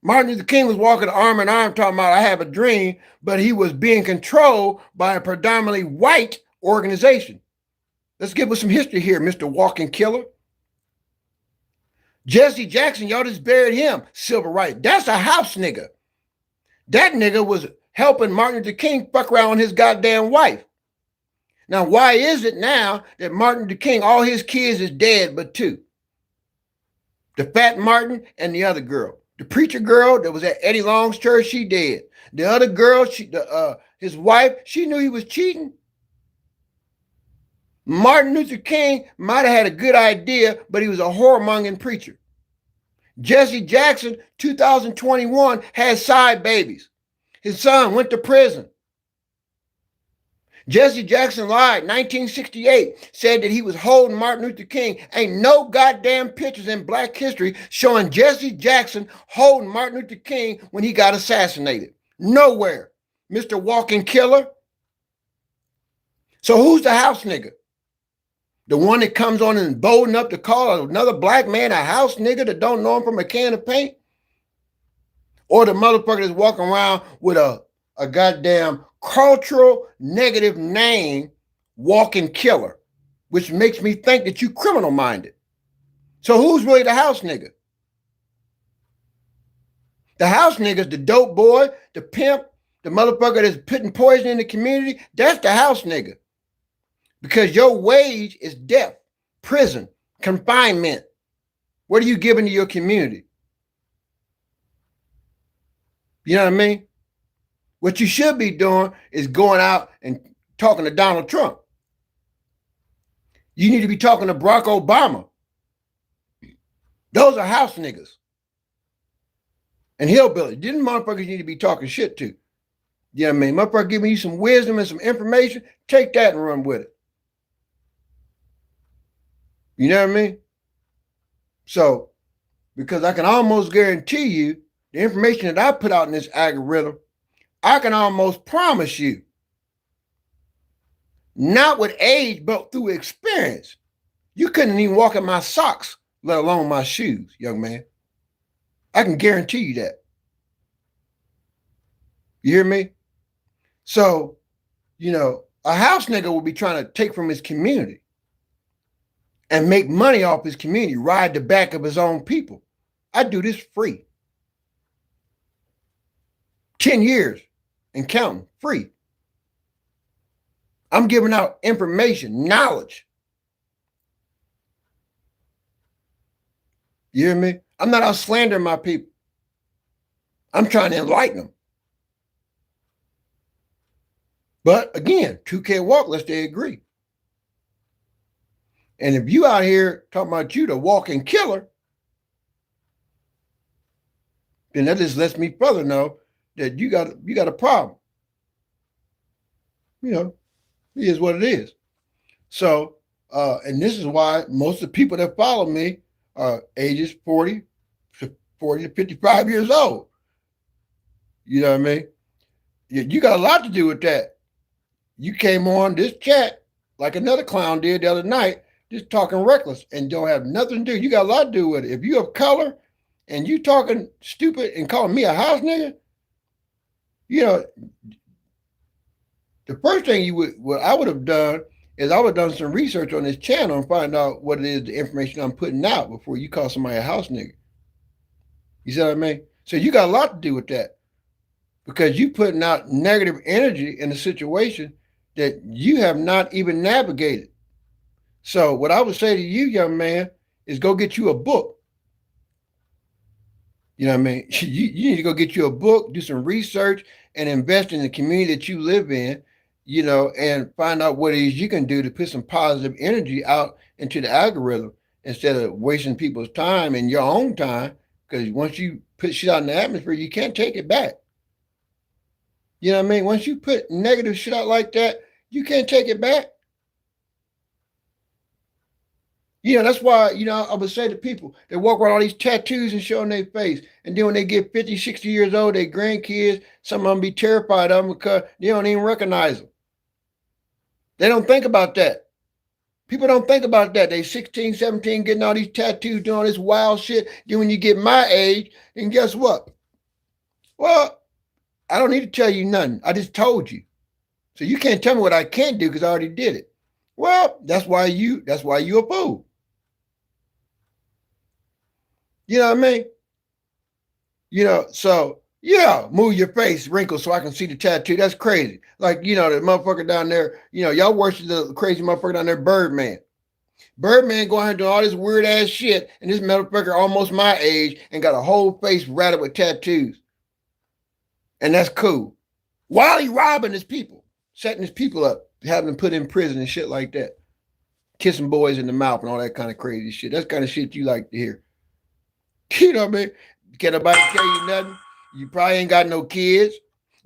Martin Luther King was walking arm in arm talking about, I have a dream, but he was being controlled by a predominantly white organization. Let's give us some history here, Mr. Walking Killer. Jesse Jackson, y'all just buried him. Civil rights. That's a house nigga. That nigga was helping Martin Luther King fuck around with his goddamn wife. Now, why is it now that Martin Luther King, all his kids is dead but 2? The fat Martin and the other girl. The preacher girl that was at Eddie Long's church, she dead. The other girl, his wife, she knew he was cheating. Martin Luther King might have had a good idea, but he was a whoremongering preacher. Jesse Jackson, 2021, had side babies. His son went to prison. Jesse Jackson lied. 1968 said that he was holding Martin Luther King. Ain't no goddamn pictures in black history showing Jesse Jackson holding Martin Luther King when he got assassinated. Nowhere. Mr. Walking Killer. So who's the house nigga? The one that comes on and bolding up to call another black man a house nigga that don't know him from a can of paint? Or the motherfucker that's walking around with a goddamn cultural negative name, Walking Killer, which makes me think that you criminal minded. So who's really the house nigga? The house nigga's the dope boy, the pimp, the motherfucker that's putting poison in the community. That's the house nigga. Because your wage is death, prison, confinement, What are you giving to your community? You know what I mean? What you should be doing is going out and talking to Donald Trump. You need to be talking to Barack Obama. Those are house niggas and hillbillies. These motherfuckers need to be talking shit to. You know what I mean? Motherfucker giving you some wisdom and some information, take that and run with it. You know what I mean? So, because I can almost guarantee you the information that I put out in this algorithm, I can almost promise you, not with age, but through experience. You couldn't even walk in my socks, let alone my shoes, young man. I can guarantee you that. You hear me? So, you know, a house nigga will be trying to take from his community and make money off his community, ride the back of his own people. I do this free. 10 years and counting, free. I'm giving out information, knowledge. You hear me? I'm not out slandering my people. I'm trying to enlighten them. But again, two can't walk unless they agree. And if you out here talking about you the walking killer, then that just lets me further know that you got a problem. You know, it is what it is. So, and this is why most of the people that follow me are ages 40 to 55 years old. You know what I mean? You got a lot to do with that. You came on this chat like another clown did the other night, just talking reckless and don't have nothing to do. You got a lot to do with it. If you have color and you talking stupid and calling me a house nigga, you know, the first thing what I would have done is I would have done some research on this channel and find out what it is, the information I'm putting out before you call somebody a house nigga. You see what I mean? So you got a lot to do with that because you putting out negative energy in a situation that you have not even navigated. So what I would say to you, young man, is go get you a book. You know what I mean? You need to go get you a book, do some research, and invest in the community that you live in, you know, and find out what it is you can do to put some positive energy out into the algorithm instead of wasting people's time and your own time. Because once you put shit out in the atmosphere, you can't take it back. You know what I mean? Once you put negative shit out like that, you can't take it back. You know, that's why, you know, I would say to people, they walk around all these tattoos and showing their face. And then when they get 50, 60 years old, their grandkids, some of them be terrified of them because they don't even recognize them. They don't think about that. People don't think about that. They 16, 17, getting all these tattoos, doing all this wild shit. Then when you get my age, and guess what? Well, I don't need to tell you nothing. I just told you. So you can't tell me what I can't do because I already did it. Well, that's why you a fool. You know what I mean? You know, so yeah, move your face, wrinkle so I can see the tattoo. That's crazy. Like, you know, the motherfucker down there, you know, y'all worship the crazy motherfucker down there, Birdman. Birdman going ahead and doing all this weird ass shit, and this motherfucker almost my age and got a whole face rattled with tattoos. And that's cool. While he robbing his people, setting his people up, having them put in prison and shit like that. Kissing boys in the mouth and all that kind of crazy shit. That's kind of shit you like to hear. You know what I mean? Can't nobody tell you nothing. You probably ain't got no kids.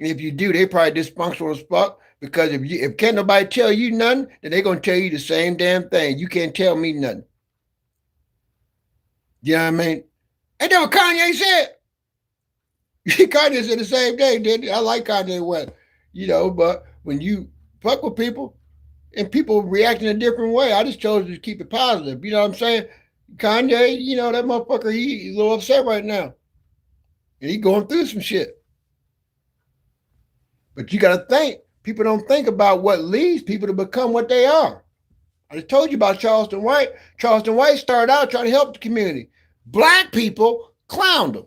And if you do, they probably dysfunctional as fuck. Because if can't nobody tell you nothing, then they're gonna tell you the same damn thing. You can't tell me nothing. You know what I mean? Ain't that what Kanye said? Kanye said the same thing, didn't he? I like Kanye West. You know, but when you fuck with people and people react in a different way, I just chose to keep it positive. You know what I'm saying? Kanye, you know, that motherfucker, he's a little upset right now. And he going through some shit. But you got to think. People don't think about what leads people to become what they are. I just told you about Charleston White. Charleston White started out trying to help the community. Black people clowned him.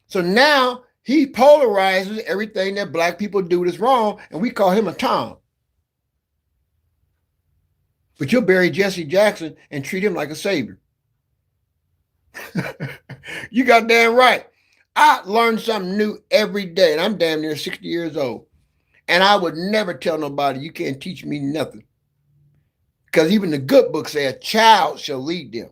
So now he polarizes everything that black people do that's wrong, and we call him a Tom. But you'll bury Jesse Jackson and treat him like a savior. You got damn right. I learn something new every day, and I'm damn near 60 years old. And I would never tell nobody you can't teach me nothing. Because even the good book say a child shall lead them.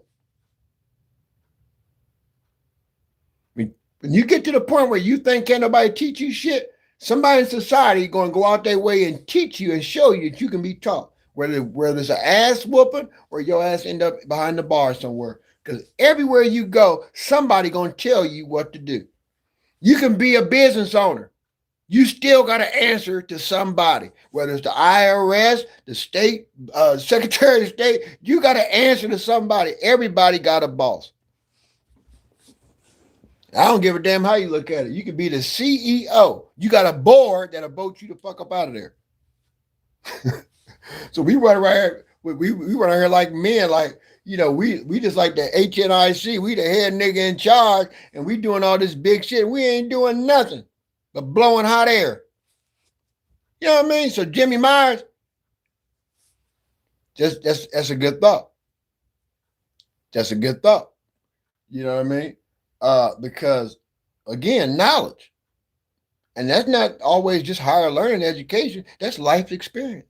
When you get to the point where you think can't nobody teach you shit, somebody in society going to go out their way and teach you and show you that you can be taught. Whether it's an ass whooping or your ass end up behind the bar somewhere. Because everywhere you go, somebody going to tell you what to do. You can be a business owner. You still got to answer to somebody, whether it's the IRS, the state, Secretary of State. You got to answer to somebody. Everybody got a boss. I don't give a damn how you look at it. You could be the CEO. You got a board that'll vote you the fuck up out of there. So we run around here, we run around here like men, like, you know, we just like the HNIC. We the head nigga in charge, and we doing all this big shit. We ain't doing nothing but blowing hot air. You know what I mean? So Jimmy Myers, that's a good thought. That's a good thought. You know what I mean? Because again, knowledge. And that's not always just higher learning education. That's life experience.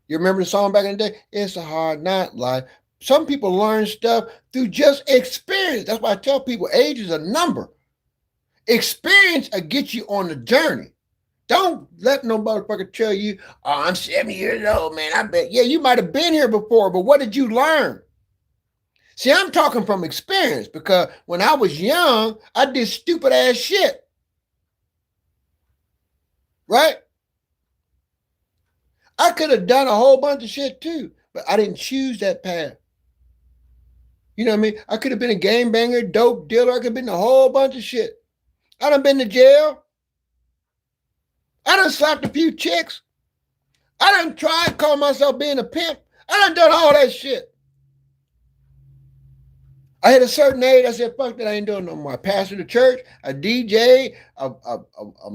You remember the song back in the day? It's a hard not life. Some people learn stuff through just experience. That's why I tell people age is a number. Experience will get you on the journey. Don't let no motherfucker tell you, oh, I'm 70 years old, man. I bet, yeah, you might have been here before, but what did you learn? See, I'm talking from experience because when I was young, I did stupid ass shit. Right? I could have done a whole bunch of shit too, but I didn't choose that path. You know what I mean? I could have been a game banger, dope dealer. I could have been a whole bunch of shit. I done been to jail. I done slapped a few chicks. I done tried to call myself being a pimp. I done all that shit. I hit a certain age, I said, fuck that, I ain't doing no more. I pastored the church, I DJ, I'm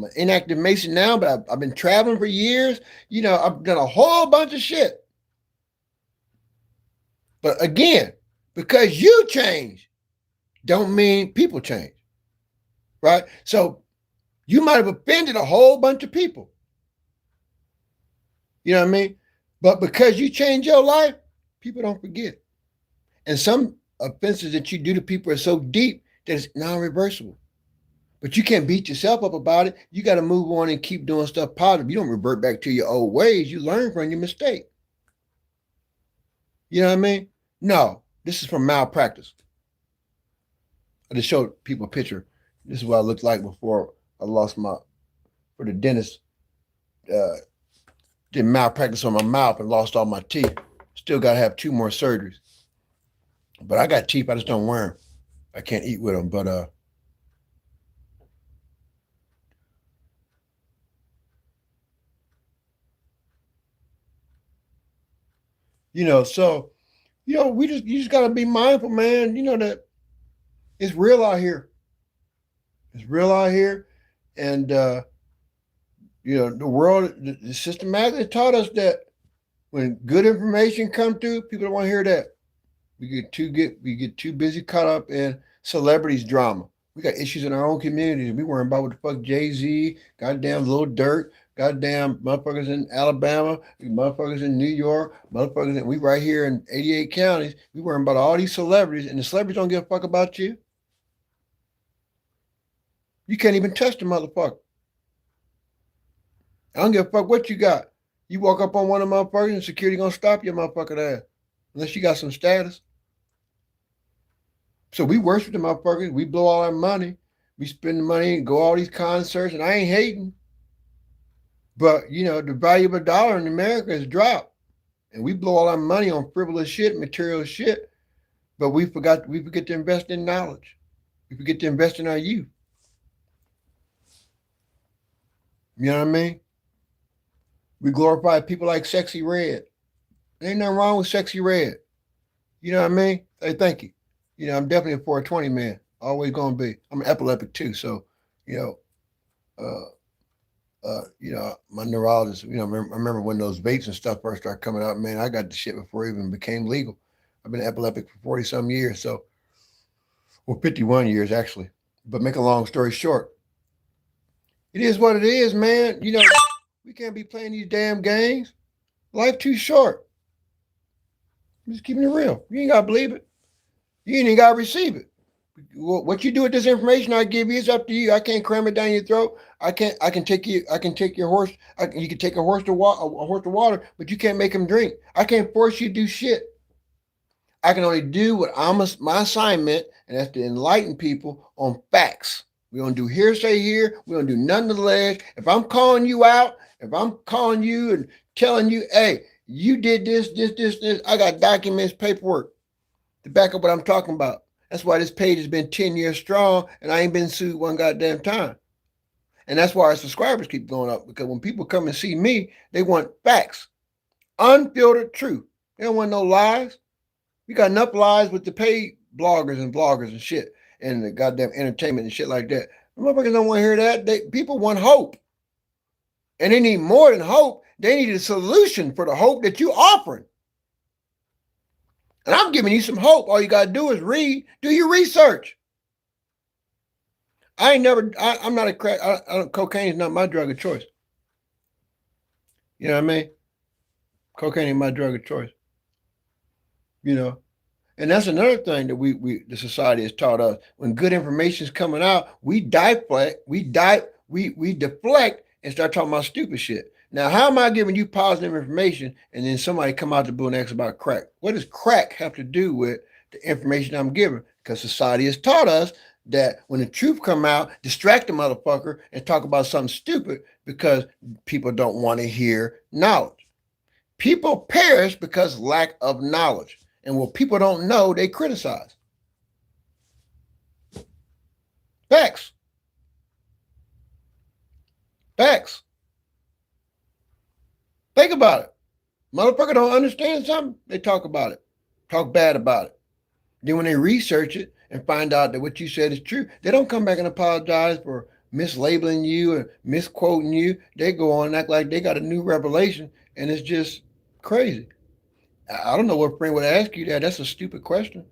an inactive Mason now, but I've been traveling for years. You know, I've done a whole bunch of shit. But again, because you change, don't mean people change, right? So you might have offended a whole bunch of people. You know what I mean? But because you change your life, people don't forget. And some offenses that you do to people are so deep that it's non-reversible. But you can't beat yourself up about it. You got to move on and keep doing stuff positive. You don't revert back to your old ways. You learn from your mistake. You know what I mean? No, this is from malpractice. I just showed people a picture. This is what I looked like before I lost for the dentist. Did malpractice on my mouth and lost all my teeth. Still got to have 2 more surgeries. But I got teeth, I just don't wear them. I can't eat with them, but you know, so you know, you just gotta be mindful, man. You know that it's real out here. It's real out here. And you know, the world systematically taught us that when good information come through, people don't want to hear that. We get too busy caught up in celebrities drama. We got issues in our own communities. We worrying about what the fuck Jay-Z, goddamn Lil Durk, goddamn motherfuckers in Alabama, motherfuckers in New York, motherfuckers we right here in 88 counties. We worrying about all these celebrities, and the celebrities don't give a fuck about you. You can't even touch the motherfucker. I don't give a fuck what you got. You walk up on one of my motherfuckers and security gonna stop your motherfucking ass. Unless you got some status. So we worship the motherfuckers. We blow all our money. We spend the money and go all these concerts, and I ain't hating. But, you know, the value of a dollar in America has dropped. And we blow all our money on frivolous shit, material shit. But we forget to invest in knowledge. We forget to invest in our youth. You know what I mean? We glorify people like Sexy Red. There ain't nothing wrong with Sexy Red. You know what I mean? Hey, thank you. You know, I'm definitely a 420 man. Always gonna be. I'm an epileptic too, so you know, my neurologist. You know, I remember when those vapes and stuff first started coming out. Man, I got the shit before it even became legal. I've been epileptic for 40 some years. So Well, 51 years actually. But make a long story short, it is what it is, man. You know, we can't be playing these damn games. Life too short. I'm just keeping it real. You ain't gotta believe it. You ain't even gotta receive it. What you do with this information I give you is up to you. I can't cram it down your throat. I can't. I can take you. I can take your horse. You can take a horse to a horse to water, but you can't make him drink. I can't force you to do shit. I can only do what my assignment, and that's to enlighten people on facts. We don't do hearsay here. We don't do nothing to the ledge. If I'm calling you out, if I'm calling you and telling you, hey, you did this, I got documents, paperwork to back up what I'm talking about. That's why this page has been 10 years strong and I ain't been sued one goddamn time. And that's why our subscribers keep going up, because when people come and see me, they want facts, unfiltered truth. They don't want no lies. We got enough lies with the paid bloggers and shit and the goddamn entertainment and shit like that. The motherfuckers don't want to hear that. People want hope. And they need more than hope. They need a solution for the hope that you're offering. And I'm giving you some hope. All you got to do is read, do your research. I'm not a crack. Cocaine is not my drug of choice. You know what I mean? Cocaine ain't my drug of choice. You know, and that's another thing that the society has taught us. When good information is coming out, we deflect and start talking about stupid shit. Now, how am I giving you positive information and then somebody come out the blue and ask about crack? What does crack have to do with the information I'm giving? Because society has taught us that when the truth come out, distract the motherfucker and talk about something stupid because people don't want to hear knowledge. People perish because lack of knowledge. And what people don't know, they criticize. Facts. Facts. Think about it. Motherfucker don't understand something, they talk about it. Talk bad about it. Then when they research it and find out that what you said is true, they don't come back and apologize for mislabeling you or misquoting you. They go on and act like they got a new revelation, and it's just crazy. I don't know what friend would ask you that. That's a stupid question.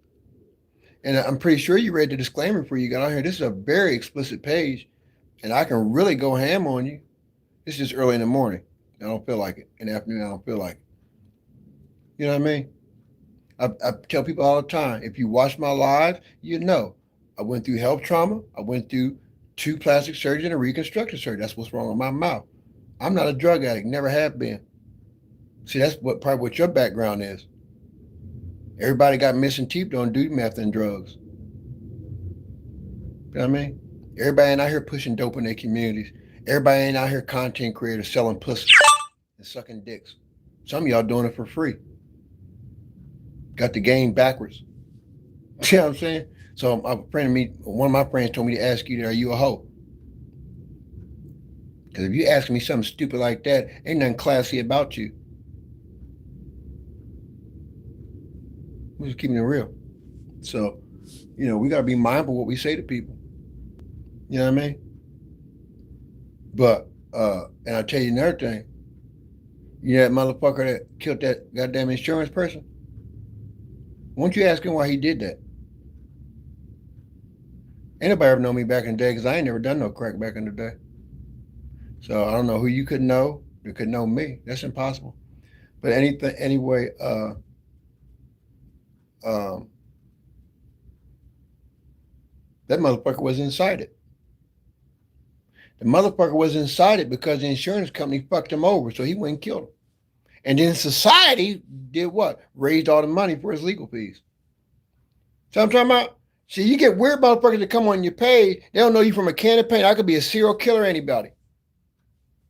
And I'm pretty sure you read the disclaimer before you got on here. This is a very explicit page, and I can really go ham on you. It's just early in the morning. I don't feel like it. In the afternoon, I don't feel like it. You know what I mean? I tell people all the time, if you watch my lives, you know. I went through health trauma. I went through 2 plastic surgery and a reconstructive surgery. That's what's wrong with my mouth. I'm not a drug addict. Never have been. See, that's probably what your background is. Everybody got missing teeth don't do meth and drugs. You know what I mean? Everybody ain't out here pushing dope in their communities. Everybody ain't out here content creators selling pussy and sucking dicks. Some of y'all doing it for free. Got the game backwards. You know what I'm saying? So one of my friends told me to ask you, are you a hoe? Because if you ask me something stupid like that, ain't nothing classy about you. We're just keeping it real. So, you know, we got to be mindful what we say to people. You know what I mean? But, and I'll tell you another thing. You know that motherfucker that killed that goddamn insurance person? Won't you ask him why he did that? Ain't nobody ever known me back in the day because I ain't never done no crack back in the day. So I don't know who you could know that could know me. That's impossible. But anyway, that motherfucker was incited. The motherfucker was incited because the insurance company fucked him over, so he went and killed him. And then society did what? Raised all the money for his legal fees. So I'm talking about, see, you get weird motherfuckers that come on your page, they don't know you from a can of paint. I could be a serial killer, anybody.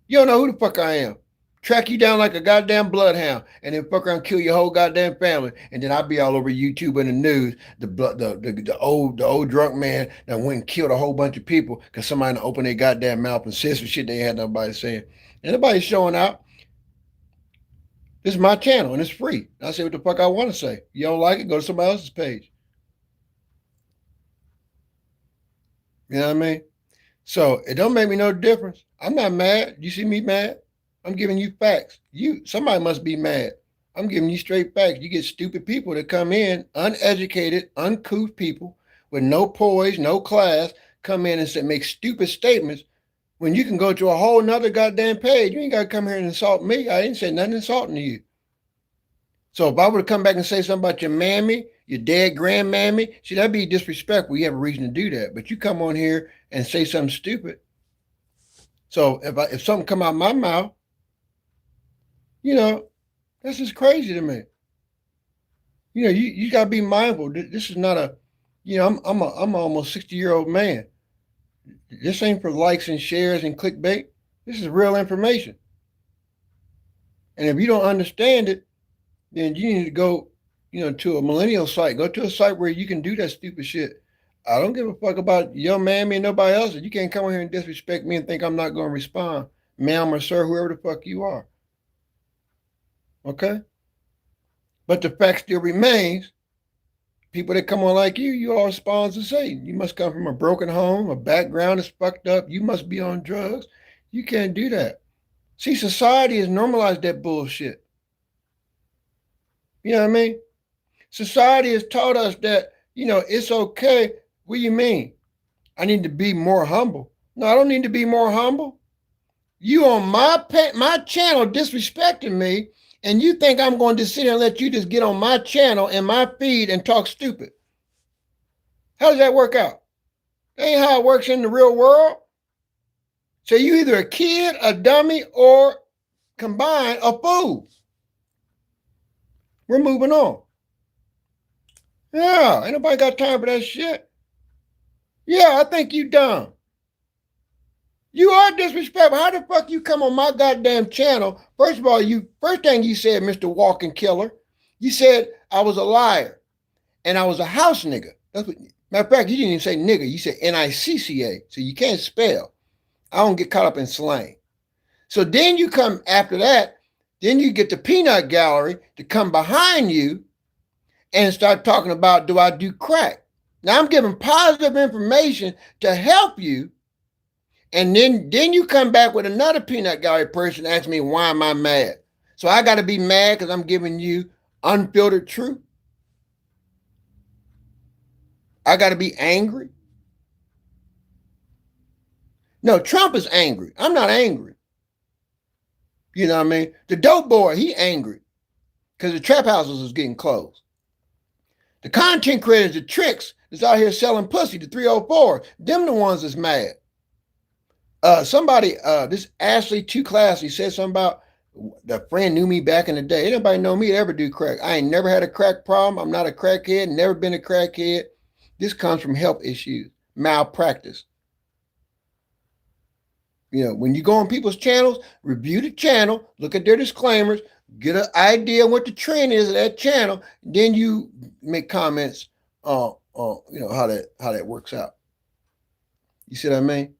You don't know who the fuck I am. Track you down like a goddamn bloodhound, and then fuck around, kill your whole goddamn family, and then I'll be all over YouTube and the news. The old drunk man that went and killed a whole bunch of people because somebody opened their goddamn mouth and said some shit they had nobody saying. Anybody's showing out. This is my channel and it's free. I say what the fuck I want to say. You don't like it, go to somebody else's page. You know what I mean? So it don't make me no difference. I'm not mad. You see me mad? I'm giving you facts. Somebody must be mad. I'm giving you straight facts. You get stupid people that come in, uneducated, uncouth people with no poise, no class, come in and say, make stupid statements when you can go to a whole nother goddamn page. You ain't got to come here and insult me. I didn't say nothing insulting to you. So if I were to come back and say something about your mammy, your dead grandmammy, see, that'd be disrespectful. You have a reason to do that. But you come on here and say something stupid. So if something come out of my mouth, that's just crazy to me. You gotta be mindful. This is not I'm an almost 60-year-old man. This ain't for likes and shares and clickbait. This is real information. And if you don't understand it, then you need to go, to a millennial site. Go to a site where you can do that stupid shit. I don't give a fuck about your mammy and nobody else. You can't come here and disrespect me and think I'm not going to respond, ma'am or sir, whoever the fuck you are. Okay? But the fact still remains, people that come on like you all spawns of Satan. You must come from a broken home, a background that's fucked up. You must be on drugs. You can't do that. See, society has normalized that bullshit. You know what I mean? Society has taught us that, it's okay. What do you mean? I need to be more humble. No, I don't need to be more humble. You on my channel disrespecting me, and you think I'm going to sit here and let you just get on my channel and my feed and talk stupid. How does that work out? That ain't how it works in the real world. So you either a kid, a dummy, or combined a fool. We're moving on. Yeah, ain't nobody got time for that shit. Yeah, I think you dumb. You are disrespectful. How the fuck you come on my goddamn channel? First of all, first thing you said, Mr. Walking Killer, you said I was a liar and I was a house nigga. That's what, matter of fact, you didn't even say nigga. You said Nicca. So you can't spell. I don't get caught up in slang. So then you come after that, then you get the peanut gallery to come behind you and start talking about, do I do crack? Now I'm giving positive information to help you. And then you come back with another peanut gallery person and ask me, why am I mad? So I got to be mad because I'm giving you unfiltered truth. I got to be angry. No, Trump is angry. I'm not angry. You know what I mean? The dope boy, he angry because the trap houses is getting closed. The content creators, the tricks that's out here selling pussy, the 304, them the ones that's mad. This Ashley Too Classy said something about the friend knew me back in the day. Anybody know me to ever do crack? I ain't never had a crack problem. I'm not a crackhead, never been a crackhead. This comes from health issues, malpractice. When you go on people's channels, review the channel, look at their disclaimers, get an idea what the trend is of that channel, then you make comments on how that works out. You see what I mean?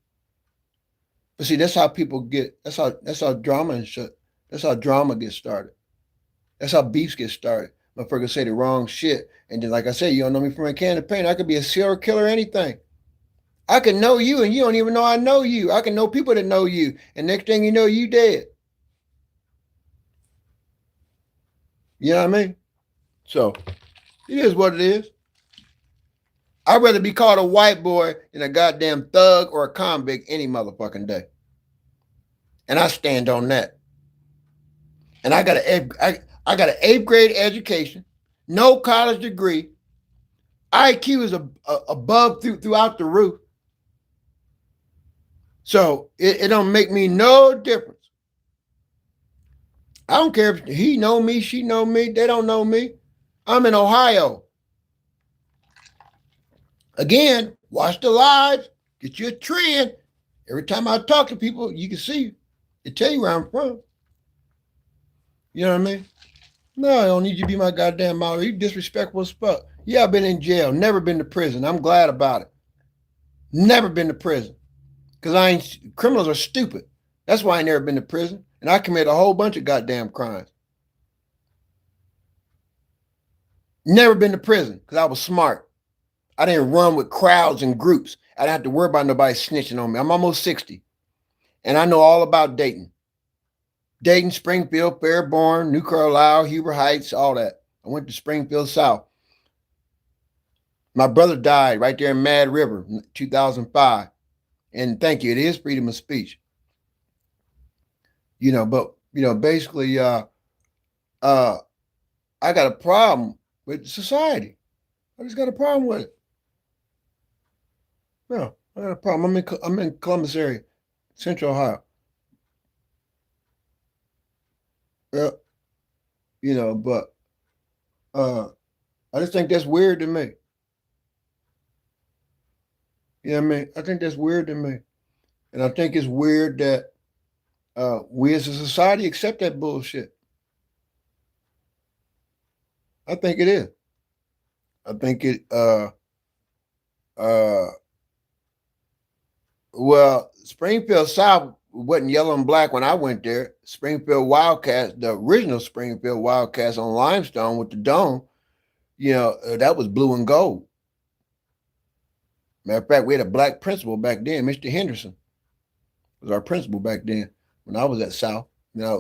But see, that's how people get. That's how drama and shit. That's how drama gets started. That's how beefs get started. Motherfuckers say the wrong shit, and then, like I said, you don't know me from a can of paint. I could be a serial killer, anything. I can know you, and you don't even know I know you. I can know people that know you, and next thing you know, you dead. You know what I mean? So it is what it is. I'd rather be called a white boy than a goddamn thug or a convict any motherfucking day. And I stand on that. And I got an 8th grade education, no college degree. IQ is above throughout the roof. So it don't make me no difference. I don't care if he know me, she know me, they don't know me. I'm in Ohio. Again, watch the lives, get you a trend. Every time I talk to people, you can see, it tell you where I'm from. You know what I mean? No, I don't need you to be my goddamn model. You disrespectful as fuck. Yeah, I've been in jail, never been to prison. I'm glad about it. Never been to prison. Because criminals are stupid. That's why I ain't never been to prison. And I committed a whole bunch of goddamn crimes. Never been to prison because I was smart. I didn't run with crowds and groups. I didn't have to worry about nobody snitching on me. I'm almost 60. And I know all about Dayton. Dayton, Springfield, Fairborn, New Carlisle, Huber Heights, all that. I went to Springfield South. My brother died right there in Mad River, 2005. And thank you. It is freedom of speech. But basically, uh, I got a problem with society. I just got a problem with it. No, I got a problem. I'm in Columbus area, Central Ohio. Yeah, but uh, I just think that's weird to me. You know what I mean? I think that's weird to me, and I think it's weird that we as a society accept that bullshit. I think it is. I think it. Uh, well, Springfield South wasn't yellow and black when I went there. Springfield Wildcats, the original Springfield Wildcats on limestone with the dome, that was blue and gold. Matter of fact, we had a black principal back then. Mr. Henderson was our principal back then when I was at South. My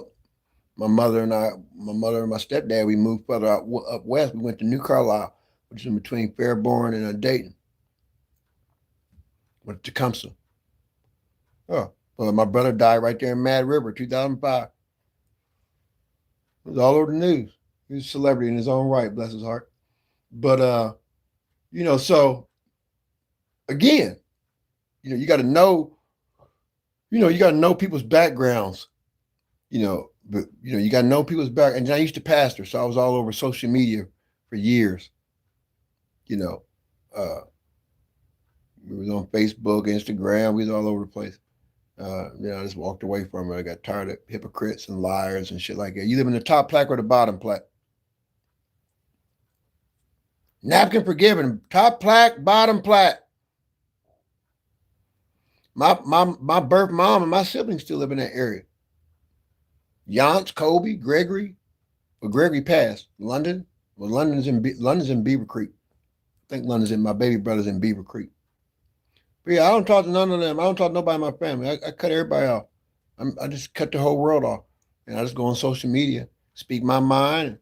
mother and my stepdad, we moved further up west. We went to New Carlisle, which is in between Fairborn and Dayton. Went to Tecumseh. Oh, well, my brother died right there in Mad River, 2005. It was all over the news. He was a celebrity in his own right, bless his heart. But so again, you got to know, you got to know people's backgrounds. But you got to know people's back. And I used to pastor, so I was all over social media for years. We was on Facebook, Instagram. We was all over the place. I just walked away from it. I got tired of hypocrites and liars and shit like that. You live in the top plaque or the bottom plaque? Napkin forgiven, top plaque, bottom plaque. My birth mom and my siblings still live in that area. Yance, Kobe, Gregory. Well, Gregory passed. London. Well, London's in Beaver Creek. I think London's in my baby brother's in Beaver Creek. But yeah, I don't talk to none of them. I don't talk to nobody in my family. I cut everybody off. I just cut the whole world off, and I just go on social media, speak my mind, and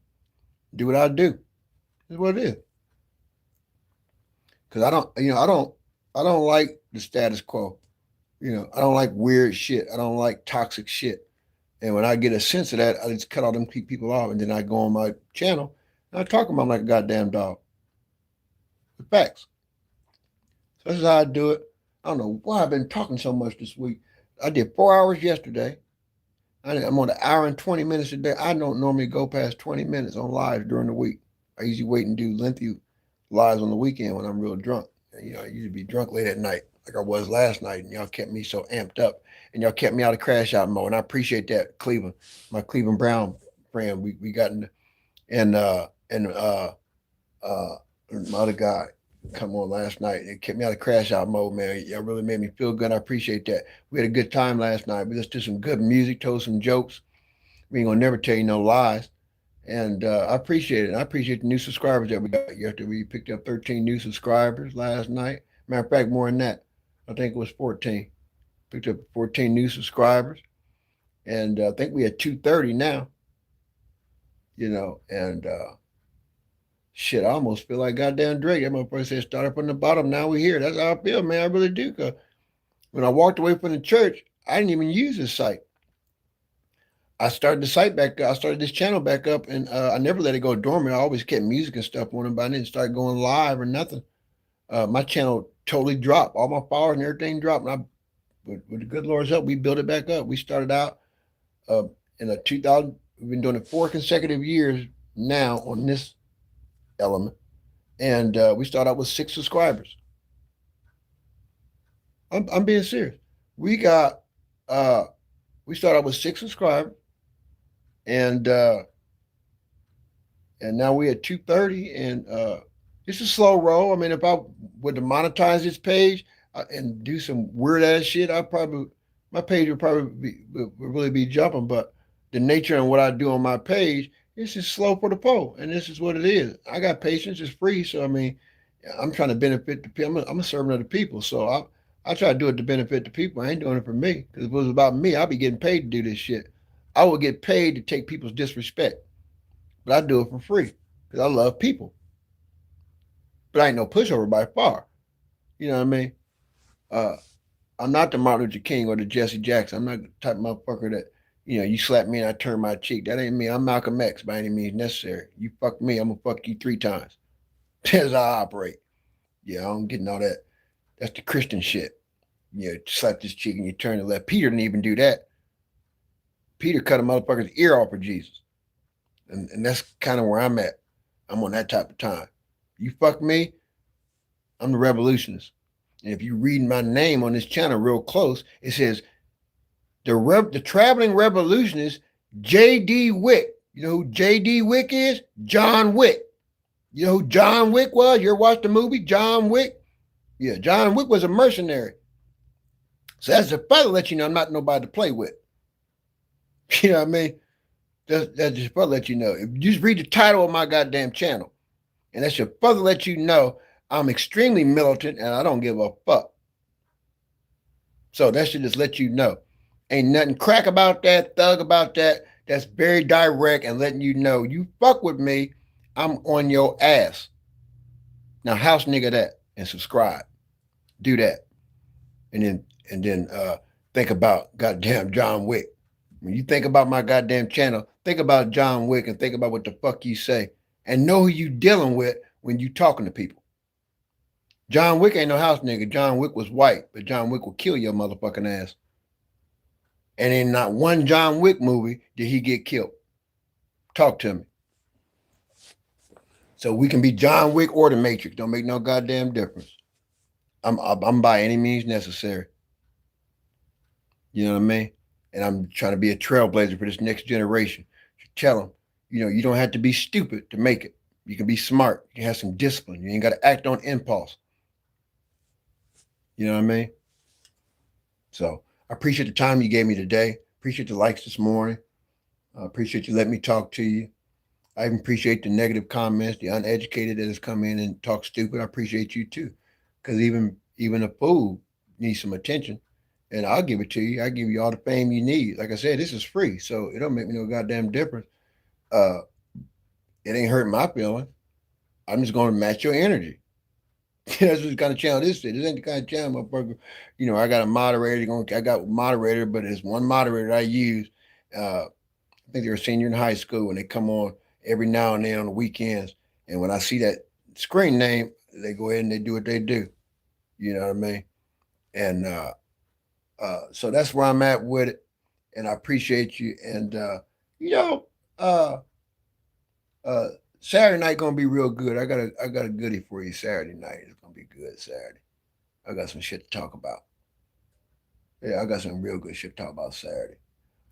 do what I do. That's what it is. Because I don't like the status quo. I don't like weird shit. I don't like toxic shit. And when I get a sense of that, I just cut all them people off, and then I go on my channel and I talk about them like a goddamn dog. With facts. So this is how I do it. I don't know why I've been talking so much this week. I did 4 hours yesterday. I'm on an hour and 20 minutes a day. I don't normally go past 20 minutes on lives during the week. I usually wait and do lengthy lives on the weekend when I'm real drunk. I usually be drunk late at night like I was last night, and y'all kept me so amped up, and y'all kept me out of crash out mode, and I appreciate that, Cleveland. My Cleveland Brown friend, we got in, and my other guy come on last night. It kept me out of crash out mode, man. Y'all really made me feel good. I appreciate that. We had a good time last night. We just did some good music, told some jokes. We ain't gonna never tell you no lies. And I appreciate it. I appreciate the new subscribers that we got yesterday. We picked up 13 new subscribers last night. Matter of fact, more than that. I think it was 14. Picked up 14 new subscribers. And I think we had 230 now. And shit, I almost feel like goddamn Drake. That motherfucker said start up from the bottom. Now we're here. That's how I feel, man. I really do. Cause when I walked away from the church, I didn't even use this site. I started the site back up. I started this channel back up, and I never let it go dormant. I always kept music and stuff on it, but I didn't start going live or nothing. My channel totally dropped. All my followers and everything dropped. And with the good Lord's help, we built it back up. We started out in a 2000. We've been doing it 4 consecutive years now on this element, and we started out with 6 subscribers. I'm being serious. We got we started out with 6 subscribers, and now we're at 230, and it's a slow roll. I mean, if I would to monetize this page and do some weird ass shit, my page would really be jumping. But the nature and what I do on my page, it's just slow for the pole, and this is what it is. I got patience; it's free. So I mean, I'm trying to benefit the people. I'm a servant of the people, so I try to do it to benefit the people. I ain't doing it for me, because if it was about me, I'd be getting paid to do this shit. I would get paid to take people's disrespect, but I do it for free because I love people. but I ain't no pushover by far. You know what I mean? I'm not the Martin Luther King or the Jesse Jackson. I'm not the type of motherfucker that, you slap me and I turn my cheek. That ain't me. I'm Malcolm X by any means necessary. You fuck me, I'm gonna fuck you 3 times. That's how I operate. Yeah, I don't get all that. That's the Christian shit. Slap this cheek and you turn to left. Peter didn't even do that. Peter cut a motherfucker's ear off for Jesus. And that's kind of where I'm at. I'm on that type of time. You fuck me, I'm the revolutionist. And if you read my name on this channel real close, it says the traveling revolutionist JDWick. You know who JDWick is? John Wick. You know who John Wick was? You ever watched the movie John Wick? Yeah, John Wick was a mercenary. So that's a feather let you know I'm not nobody to play with. You know what I mean? That's just further let you know. If you just read the title of my goddamn channel, and that should further let you know I'm extremely militant and I don't give a fuck. So that should just let you know. Ain't nothing crack about that, thug about that. That's very direct and letting you know you fuck with me, I'm on your ass. Now house nigga that and subscribe. Do that. And then think about goddamn John Wick. When you think about my goddamn channel, think about John Wick and think about what the fuck you say and know who you dealing with when you talking to people. John Wick ain't no house nigga. John Wick was white, but John Wick will kill your motherfucking ass. And in not one John Wick movie did he get killed. Talk to me. So we can be John Wick or the Matrix. Don't make no goddamn difference. I'm by any means necessary. You know what I mean? And I'm trying to be a trailblazer for this next generation. Tell them, you don't have to be stupid to make it. You can be smart. You can have some discipline. You ain't got to act on impulse. You know what I mean? So I appreciate the time you gave me today. Appreciate the likes this morning. I appreciate you letting me talk to you. I even appreciate the negative comments, the uneducated that has come in and talk stupid. I appreciate you too. Because even a fool needs some attention. And I'll give it to you. I give you all the fame you need. Like I said, this is free. So it don't make me no goddamn difference. It ain't hurting my feeling. I'm just going to match your energy. That's what kind of channel this is. This ain't the kind of channel, motherfucker. I got a moderator. I got a moderator, but there's one moderator I use. I think they're a senior in high school, and they come on every now and then on the weekends. And when I see that screen name, they go ahead and they do what they do. You know what I mean? And so that's where I'm at with it. And I appreciate you. And Saturday night gonna be real good. I got a goodie for you Saturday night. It's gonna be good Saturday. I got some shit to talk about. Yeah, I got some real good shit to talk about Saturday.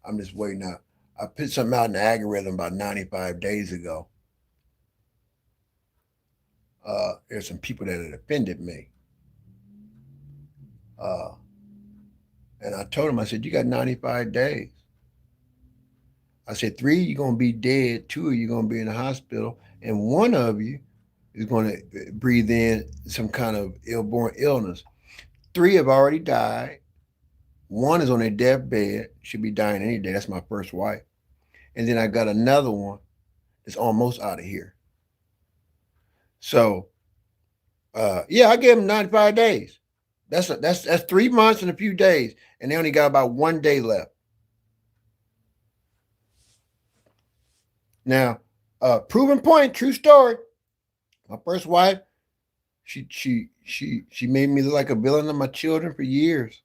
I'm just waiting out. I put something out in the algorithm about 95 days ago. There's some people that had offended me. And I told them, I said, you got 95 days. I said, 3, you're going to be dead. 2, you're going to be in the hospital. And 1 of you is going to breathe in some kind of ill-born illness. 3 have already died. 1 is on their deathbed. Should be dying any day. That's my first wife. And then I got another one that's almost out of here. So, yeah, I gave them 95 days. That's 3 months and a few days. And they only got about 1 day left. Now, proven point, true story. My first wife, she made me look like a villain of my children for years.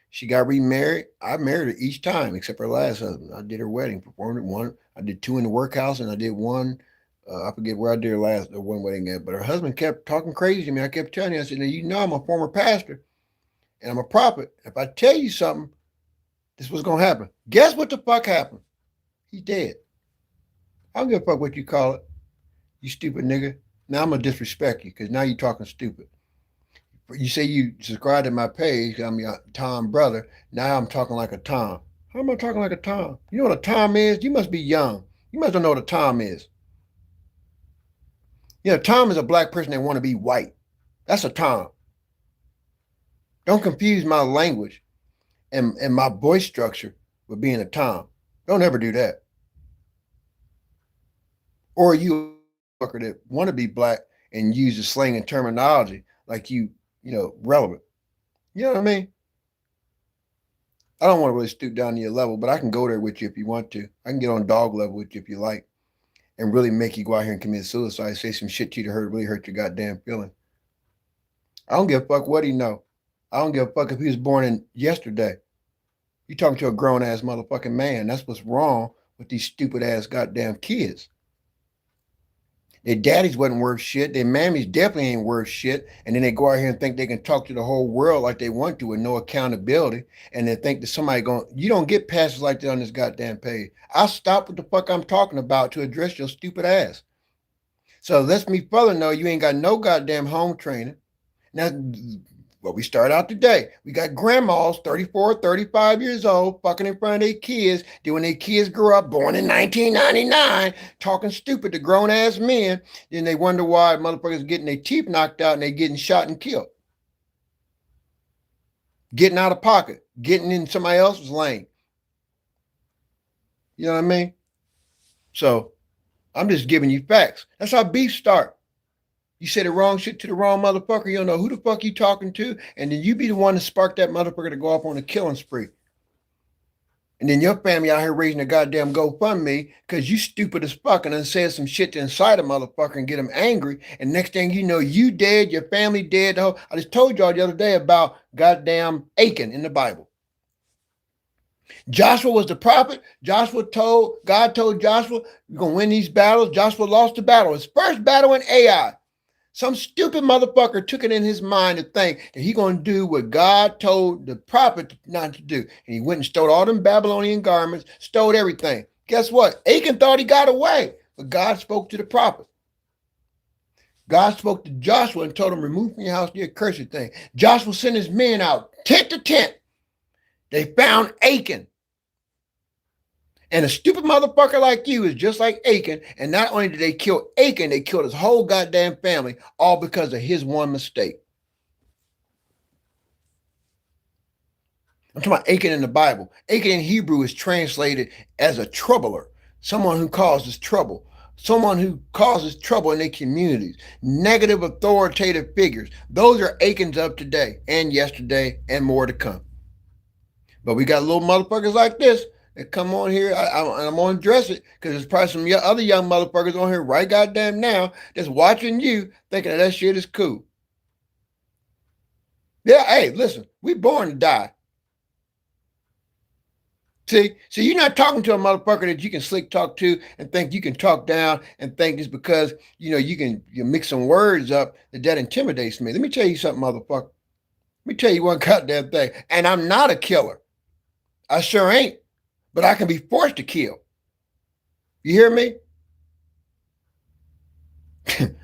She got remarried. I married her each time, except her last husband. I did her wedding, performed one. I did 2 in the workhouse, and I did 1. I forget where I did her one wedding at. But her husband kept talking crazy to me. I kept telling her, I said, now, I'm a former pastor, and I'm a prophet. If I tell you something, this was going to happen. Guess what the fuck happened? He's dead. I don't give a fuck what you call it. You stupid nigga. Now I'm going to disrespect you because now you're talking stupid. You say you subscribe to my page. I'm your Tom brother. Now I'm talking like a Tom. How am I talking like a Tom? You know what a Tom is? You must be young. You must not know what a Tom is. Tom is a black person that want to be white. That's a Tom. Don't confuse my language and my voice structure with being a Tom. Don't ever do that. Or you fucker that want to be black and use the slang and terminology like relevant. You know what I mean? I don't want to really stoop down to your level, but I can go there with you if you want to. I can get on dog level with you if you like, and really make you go out here and commit suicide, say some shit to you to really hurt your goddamn feeling. I don't give a fuck what he know. I don't give a fuck if he was born in yesterday. You talking to a grown ass motherfucking man. That's what's wrong with these stupid ass goddamn kids. Their daddies wasn't worth shit. Their mammies definitely ain't worth shit. And then they go out here and think they can talk to the whole world like they want to with no accountability. And they think that somebody you don't get passes like that on this goddamn page. I'll stop what the fuck I'm talking about to address your stupid ass. So lets me further know you ain't got no goddamn home training. Now, well, we start out today. We got grandmas, 34, 35 years old, fucking in front of their kids. Then when their kids grew up, born in 1999, talking stupid to grown-ass men, then they wonder why motherfuckers getting their teeth knocked out and they getting shot and killed. Getting out of pocket, getting in somebody else's lane. You know what I mean? So I'm just giving you facts. That's how beef start. You say the wrong shit to the wrong motherfucker, you don't know who the fuck you talking to, and then you be the one to spark that motherfucker to go off on a killing spree. And then your family out here raising a goddamn GoFundMe because you stupid as fuck and then said some shit to incite a motherfucker and get him angry. And next thing you know, you dead, your family dead. I just told y'all the other day about goddamn Achan in the Bible. Joshua was the prophet. God told Joshua, you're going to win these battles. Joshua lost the battle. His first battle in Ai. Some stupid motherfucker took it in his mind to think that he going to do what God told the prophet not to do. And he went and stole all them Babylonian garments, stole everything. Guess what? Achan thought he got away, but God spoke to the prophet. God spoke to Joshua and told him, remove from your house the accursed thing. Joshua sent his men out tent to tent. They found Achan. And a stupid motherfucker like you is just like Achan. And not only did they kill Achan, they killed his whole goddamn family, all because of his one mistake. I'm talking about Achan in the Bible. Achan in Hebrew is translated as a troubler, someone who causes trouble, someone who causes trouble in their communities, negative authoritative figures. Those are Achans of today and yesterday and more to come. But we got little motherfuckers like this that come on here. I'm going to address it because there's probably some other young motherfuckers on here right goddamn now that's watching you thinking that shit is cool. Yeah, hey, listen, we born to die. See, so you're not talking to a motherfucker that you can slick talk to and think you can talk down and think just because, you mix some words up that intimidates me. Let me tell you something, motherfucker. Let me tell you one goddamn thing. And I'm not a killer. I sure ain't. But I can be forced to kill. You hear me?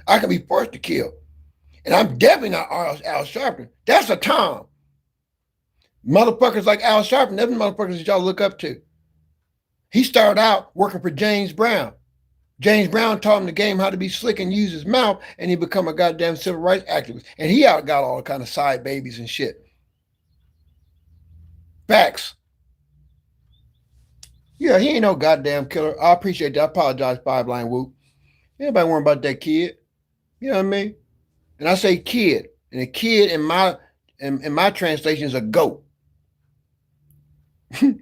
I can be forced to kill. And I'm definitely not Al Sharpton. That's a Tom. Motherfuckers like Al Sharpton, them motherfuckers that y'all look up to. He started out working for James Brown. James Brown taught him the game how to be slick and use his mouth, and he become a goddamn civil rights activist. And he got all kind of side babies and shit. Facts. Yeah, he ain't no goddamn killer. I appreciate that. I apologize, Five Line Whoop. Anybody worrying about that kid? You know what I mean? And I say kid. And a kid in my translation is a goat. And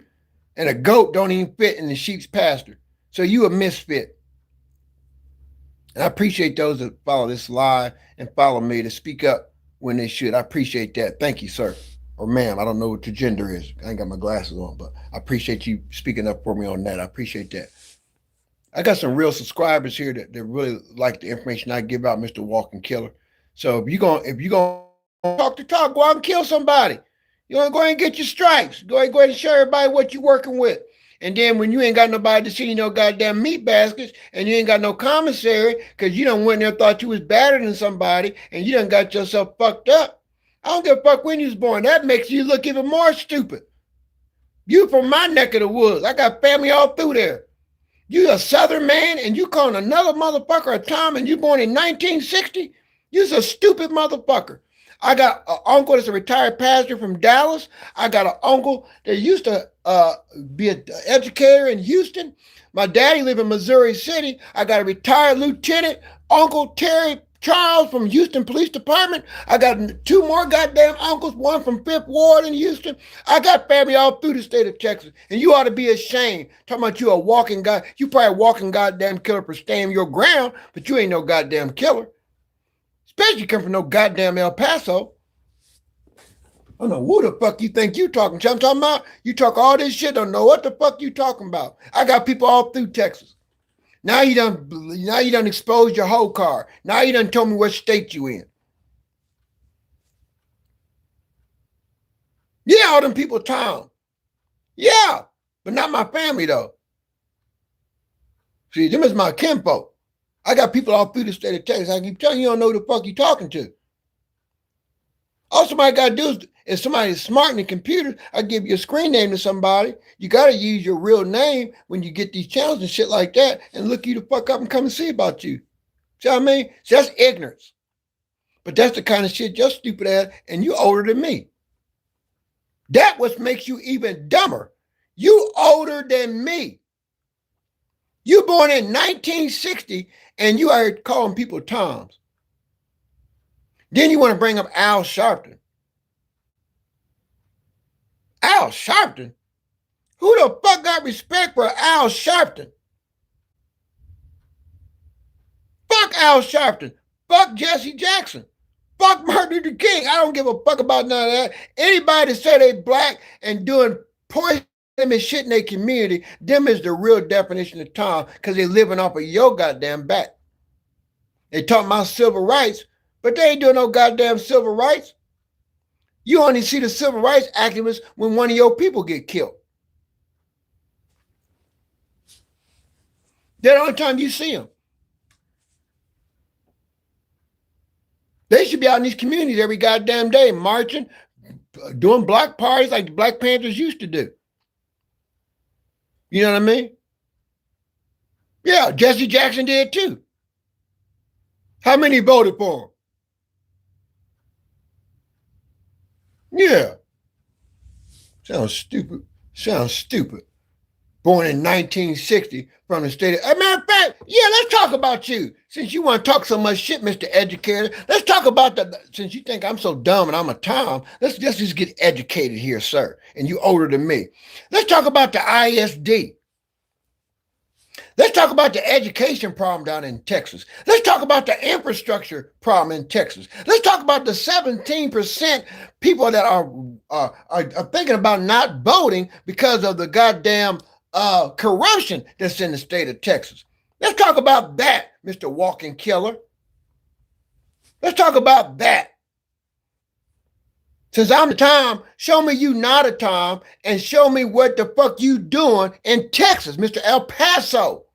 a goat don't even fit in the sheep's pasture. So you a misfit. And I appreciate those that follow this live and follow me to speak up when they should. I appreciate that. Thank you, sir. Or ma'am, I don't know what your gender is. I ain't got my glasses on, but I appreciate you speaking up for me on that. I appreciate that. I got some real subscribers here that really like the information I give out, Mr. Walking Killer. So if you're gonna talk the talk, go out and kill somebody. You want to go ahead and get your stripes. Go ahead and show everybody what you're working with. And then when you ain't got nobody to see no goddamn meat baskets and you ain't got no commissary because you done went there and thought you was better than somebody and you done got yourself fucked up. I don't give a fuck when you was born. That makes you look even more stupid. You from my neck of the woods. I got family all through there. You a Southern man and you calling another motherfucker a Tom and you born in 1960? You's a stupid motherfucker. I got an uncle that's a retired pastor from Dallas. I got an uncle that used to be an educator in Houston. My daddy lived in Missouri City. I got a retired lieutenant, Uncle Terry Charles from Houston Police Department. I got 2 more goddamn uncles, one from 5th Ward in Houston. I got family all through the state of Texas. And you ought to be ashamed. Talking about you a walking guy. You probably a walking goddamn killer for staying your ground, but you ain't no goddamn killer. Especially come from no goddamn El Paso. I don't know who the fuck you think you talking to. I'm talking about you talk all this shit, don't know what the fuck you talking about. I got people all through Texas. Now you done exposed your whole car. Now you done told me what state you in. Yeah, all them people town. Yeah, but not my family though. See, them is my kinfolk. I got people all through the state of Texas. I keep telling you, you don't know who the fuck you talking to. All somebody got to do is, if somebody's smart in the computer, I give you a screen name to somebody. You got to use your real name when you get these channels and shit like that and look you the fuck up and come and see about you. See what I mean? See, that's ignorance. But that's the kind of shit you're stupid ass, and you older than me. That what makes you even dumber. You older than me. You born in 1960 and you are calling people Toms. Then you want to bring up Al Sharpton. Al Sharpton? Who the fuck got respect for Al Sharpton? Fuck Al Sharpton. Fuck Jesse Jackson. Fuck Martin Luther King. I don't give a fuck about none of that. Anybody that say they black and doing poison and shit in their community, them is the real definition of Tom because they living off of your goddamn back. They talking about civil rights, but they ain't doing no goddamn civil rights. You only see the civil rights activists when one of your people get killed. That's the only time you see them. They should be out in these communities every goddamn day, marching, doing block parties like the Black Panthers used to do. You know what I mean? Yeah, Jesse Jackson did too. How many voted for him? Yeah. Sounds stupid. Sounds stupid. Born in 1960 from the state of... As a matter of fact, yeah, let's talk about you. Since you want to talk so much shit, Mr. Educator, let's talk about since you think I'm so dumb and I'm a Tom, let's just get educated here, sir. And you older than me. Let's talk about the ISD. Let's talk about the education problem down in Texas. Let's talk about the infrastructure problem in Texas. Let's talk about the 17% people that are thinking about not voting because of the goddamn corruption that's in the state of Texas. Let's talk about that, Mr. Walking Killer. Let's talk about that. Since I'm the Tom, show me you not a Tom and show me what the fuck you doing in Texas, Mr. El Paso.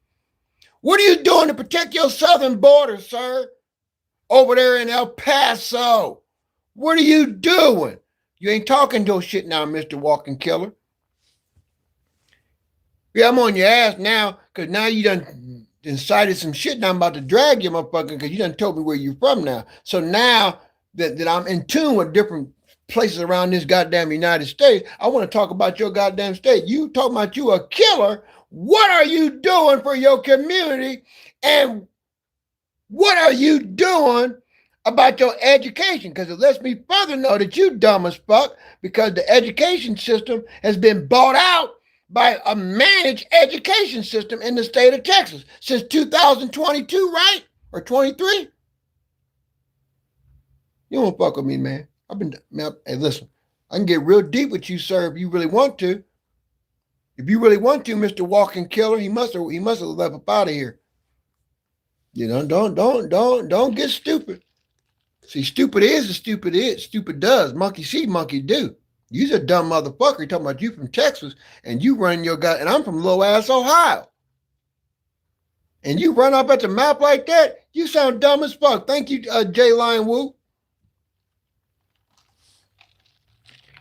What are you doing to protect your southern border, sir? Over there in El Paso. What are you doing? You ain't talking no shit now, Mr. Walking Killer. Yeah, I'm on your ass now because now you done incited some shit. Now I'm about to drag you, motherfucker, because you done told me where you're from now. So now that I'm in tune with different places around this goddamn United States, I want to talk about your goddamn state. You talking about you a killer. What are you doing for your community? And what are you doing about your education? Because it lets me further know that you dumb as fuck because the education system has been bought out by a managed education system in the state of Texas since 2022, right? Or 23? You don't fuck with me, man. Hey, listen, I can get real deep with you, sir, if you really want to. If you really want to, Mr. Walking Killer, he must have left up out of here. You know, don't get stupid. See, stupid is as stupid is. Stupid does. Monkey see, monkey do. You's a dumb motherfucker. You're talking about you from Texas and you run your guy, and I'm from low ass Ohio. And you run up at the map like that, you sound dumb as fuck. Thank you, J Lion Wu.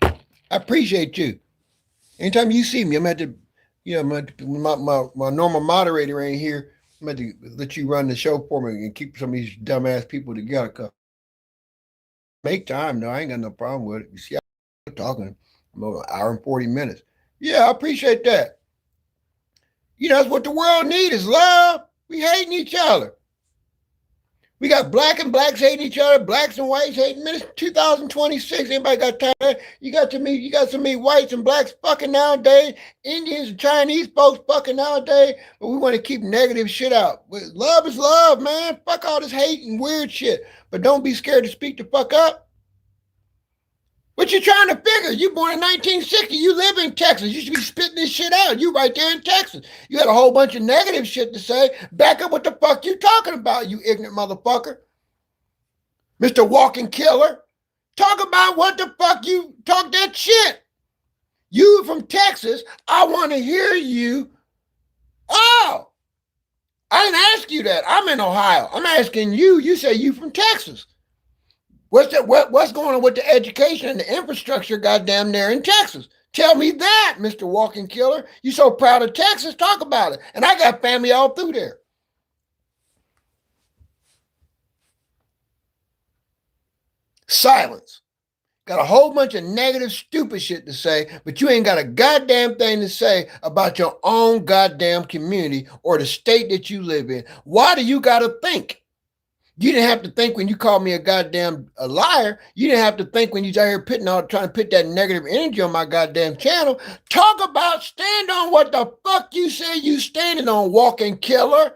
I appreciate you. Anytime you see me, I'm at the, you know, my normal moderator ain't here. I'm at to let you run the show for me and keep some of these dumbass people together. Make time, though. I ain't got no problem with it. You see, I'm talking. I'm over an hour and 40 minutes. Yeah, I appreciate that. You know, that's what the world needs is love. We hating each other. We got black and blacks hating each other, blacks and whites hating. Man, it's 2026. Anybody got time? You got so many whites and blacks fucking nowadays. Indians and Chinese folks fucking nowadays. But we want to keep negative shit out. Love is love, man. Fuck all this hate and weird shit. But don't be scared to speak the fuck up. What you trying to figure? You born in 1960. You live in Texas. You should be spitting this shit out. You right there in Texas. You had a whole bunch of negative shit to say. Back up what the fuck you talking about, you ignorant motherfucker. Mr. Walking Killer. Talk about what the fuck you talk that shit. You from Texas. I want to hear you. Oh, I didn't ask you that. I'm in Ohio. I'm asking you. You say you from Texas. What's going on with the education and the infrastructure goddamn there in Texas? Tell me that, Mr. Walking Killer. You so proud of Texas, talk about it. And I got family all through there. Silence. Got a whole bunch of negative, stupid shit to say, but you ain't got a goddamn thing to say about your own goddamn community or the state that you live in. Why do you got to think? You didn't have to think when you called me a liar. You didn't have to think when you out here trying to put that negative energy on my goddamn channel. Talk about stand on what the fuck you say you standing on, Walking Killer.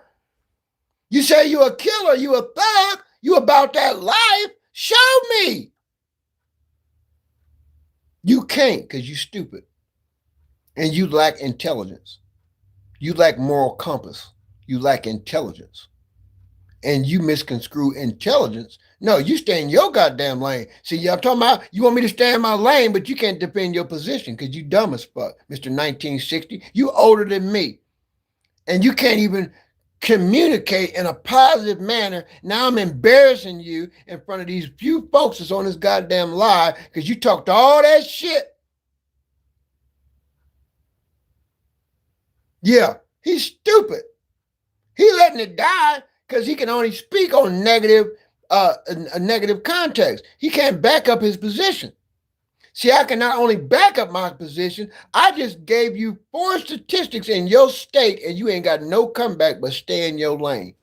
You say you a killer, you a thug, you about that life. Show me. You can't because you stupid. And you lack intelligence. You lack moral compass. You lack intelligence. And you misconstrue intelligence. No, you stay in your goddamn lane. See, I'm talking about you want me to stay in my lane, but you can't defend your position because you dumb as fuck, Mr. 1960. You older than me. And you can't even communicate in a positive manner. Now I'm embarrassing you in front of these few folks that's on this goddamn live because you talked all that shit. Yeah, he's stupid. He letting it die because he can only speak on a negative context. He can't back up his position. See, I can not only back up my position, I just gave you 4 statistics in your state and you ain't got no comeback but stay in your lane.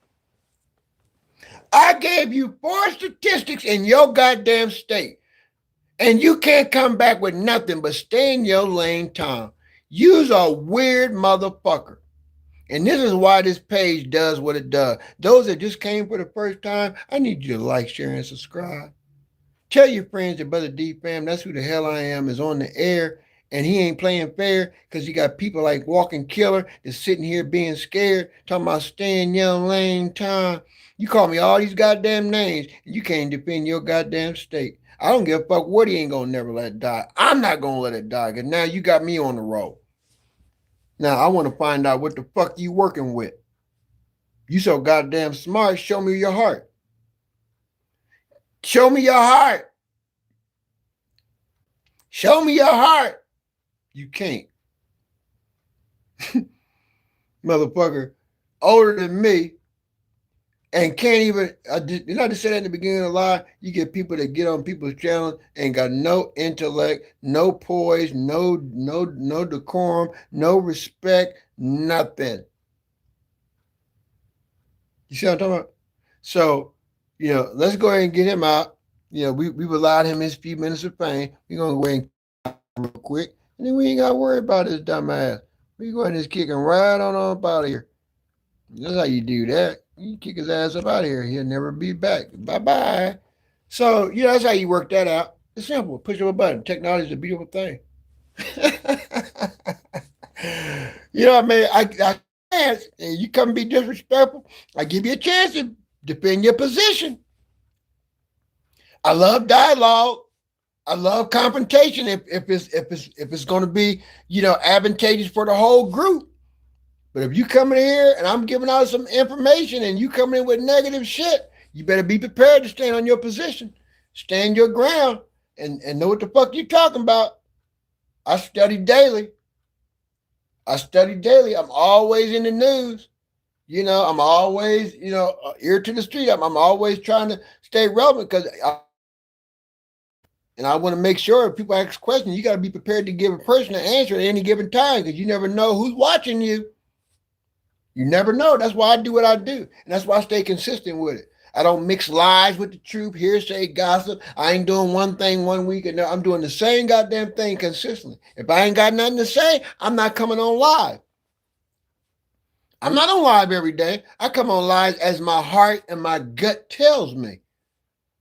I gave you 4 statistics in your goddamn state and you can't come back with nothing but stay in your lane, Tom. You's a weird motherfucker. And this is why this page does what it does. Those that just came for the first time, I need you to like, share, and subscribe. Tell your friends that Brother D Fam, that's who the hell I am, is on the air, and he ain't playing fair because you got people like Walking Killer that's sitting here being scared, talking about stay in your lane, Tom. You call me all these goddamn names, and you can't defend your goddamn state. I don't give a fuck what he ain't gonna never let it die. I'm not gonna let it die because now you got me on the roll. Now, I want to find out what the fuck you working with. You so goddamn smart, show me your heart. Show me your heart. Show me your heart. You can't. Motherfucker, older than me, and can't even, did I just say that in the beginning of the lie? You get people that get on people's channels and got no intellect, no poise, no decorum, no respect, nothing. You see what I'm talking about? So, let's go ahead and get him out. We've allowed him his few minutes of fame. We're going to go ahead and real quick, and then we ain't got to worry about his dumb ass. We go ahead and just kick him right on up out of here. That's how you do that. You kick his ass up out of here. He'll never be back. Bye-bye. So, that's how you work that out. It's simple. Push of a button. Technology is a beautiful thing. You know what I mean? I you come be disrespectful, I give you a chance to defend your position. I love dialogue. I love confrontation if it's going to be, advantageous for the whole group. But if you come in here and I'm giving out some information and you come in with negative shit, you better be prepared to stand on your position, stand your ground, and know what the fuck you're talking about. I study daily. I'm always in the news. I'm always, ear to the street. I'm always trying to stay relevant because I want to make sure if people ask questions, you got to be prepared to give a person an answer at any given time because you never know who's watching you. You never know. That's why I do what I do. And that's why I stay consistent with it. I don't mix lies with the truth, hearsay, gossip. I ain't doing one thing one week and I'm doing the same goddamn thing consistently. If I ain't got nothing to say, I'm not coming on live. I'm not on live every day. I come on live as my heart and my gut tells me.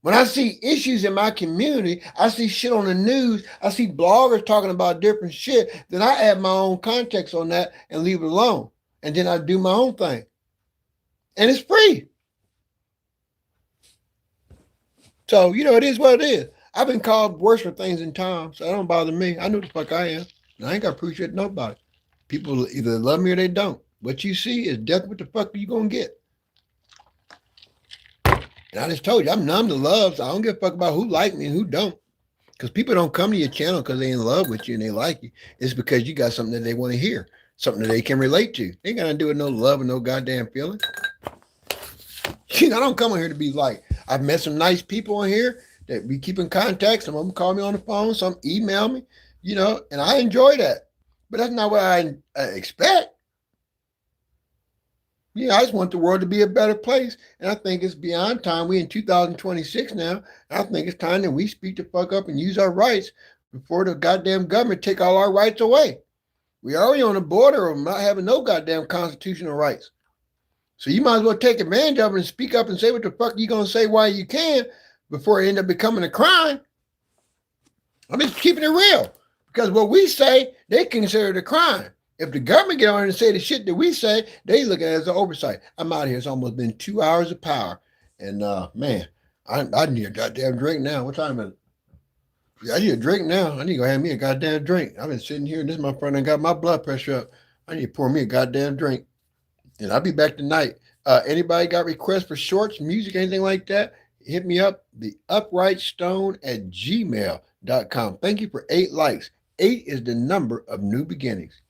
When I see issues in my community, I see shit on the news, I see bloggers talking about different shit, then I add my own context on that and leave it alone. And then I do my own thing. And it's free. So, it is what it is. I've been called worse for things in time, so that don't bother me. I know the fuck I am. And I ain't got to appreciate nobody. People either love me or they don't. What you see is death. What the fuck are you going to get? And I just told you, I'm numb to love, so I don't give a fuck about who like me and who don't. Because people don't come to your channel because they in love with you and they like you. It's because you got something that they want to hear, something that they can relate to. They ain't got to do with no love and no goddamn feeling. I don't come on here to be like. I've met some nice people on here that we keep in contact. Some of them call me on the phone, some email me, and I enjoy that. But that's not what I expect. I just want the world to be a better place. And I think it's beyond time. We in 2026 now. I think it's time that we speak the fuck up and use our rights before the goddamn government take all our rights away. We already on the border of not having no goddamn constitutional rights. So you might as well take advantage of it and speak up and say what the fuck you going to say while you can before it end up becoming a crime. I'm just keeping it real. Because what we say, they consider it a crime. If the government get on and say the shit that we say, they look at it as an oversight. I'm out here. It's almost been 2 hours of power. And, man, I need a goddamn drink now. What time is it? I need a drink now. I need to go have me a goddamn drink. I've been sitting here and this motherfucker got my blood pressure up. I need to pour me a goddamn drink. And I'll be back tonight. Anybody got requests for shorts, music, anything like that? Hit me up, theuprightstone@gmail.com. Thank you for 8 likes. 8 is the number of new beginnings.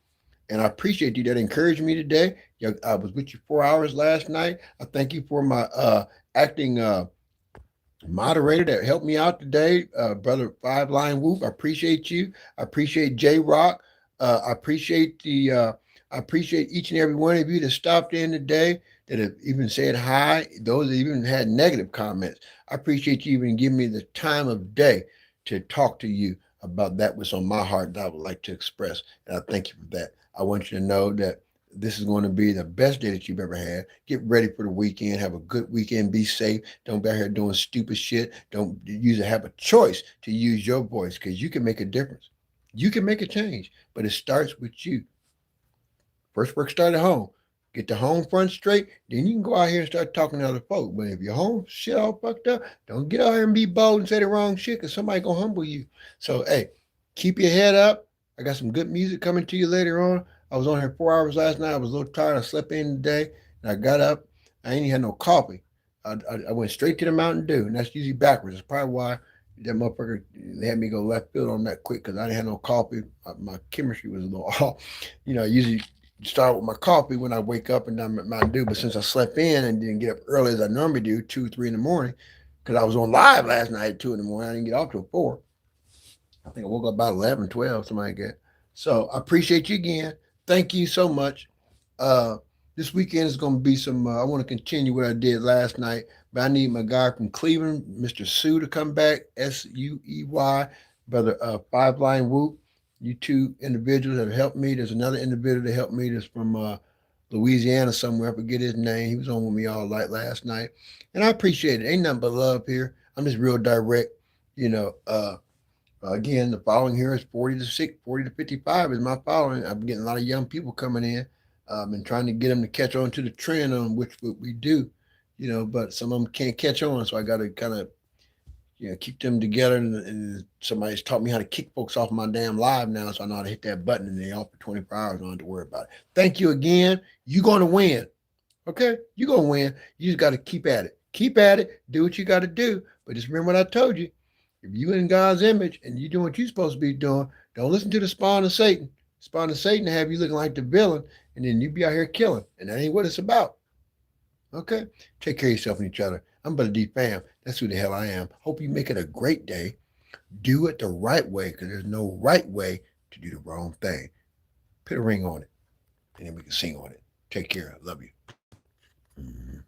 And I appreciate you that encouraged me today. I was with you 4 hours last night. I thank you for my acting moderator that helped me out today, Brother Five Line Whoop. I appreciate you. I appreciate J Rock. I appreciate I appreciate each and every one of you that stopped in today, that have even said hi, those that even had negative comments. I appreciate you even giving me the time of day to talk to you about that what's on my heart that I would like to express. And I thank you for that. I want you to know that this is going to be the best day that you've ever had. Get ready for the weekend. Have a good weekend. Be safe. Don't be out here doing stupid shit. Don't have a choice to use your voice because you can make a difference. You can make a change, but it starts with you. First work start at home. Get the home front straight, then you can go out here and start talking to other folks. But if your home shit all fucked up, don't get out here and be bold and say the wrong shit because somebody gonna humble you. So hey, keep your head up. I got some good music coming to you later on. I was on here 4 hours last night. I was a little tired. I slept in today, and I got up. I ain't even had no coffee. I went straight to the Mountain Dew, and that's usually backwards. That's probably why that motherfucker, they had me go left field on that quick because I didn't have no coffee. My chemistry was a little off. I usually start with my coffee when I wake up and I'm at Mountain Dew. But since I slept in and didn't get up early as I normally do, 2, 3 in the morning, because I was on live last night at 2 in the morning, I didn't get off till 4. I think I woke up about 11, 12, something like that. So I appreciate you again. Thank you so much. This weekend is going to be some, I want to continue what I did last night, but I need my guy from Cleveland, Mr. Sue, to come back, Suey, Brother Five Line Whoop. You two individuals have helped me. There's another individual that helped me that's from Louisiana somewhere. I forget his name. He was on with me all night last night. And I appreciate it. Ain't nothing but love here. I'm just real direct. Again, the following here is 40 to 55 is my following. I'm getting a lot of young people coming in. And trying to get them to catch on to the trend on which what we do, but some of them can't catch on. So I got to kind of, keep them together. And somebody's taught me how to kick folks off my damn live now. So I know how to hit that button and they off for 24 hours. I don't have to worry about it. Thank you again. You're going to win. Okay. You're going to win. You just got to keep at it. Keep at it. Do what you got to do. But just remember what I told you. If you in God's image and you doing what you're supposed to be doing, don't listen to the spawn of Satan. Spawn of Satan to have you looking like the villain. And then you be out here killing. And that ain't what it's about. Okay? Take care of yourself and each other. I'm Brother D Fam. That's who the hell I am. Hope you make it a great day. Do it the right way because there's no right way to do the wrong thing. Put a ring on it. And then we can sing on it. Take care. I love you. Mm-hmm.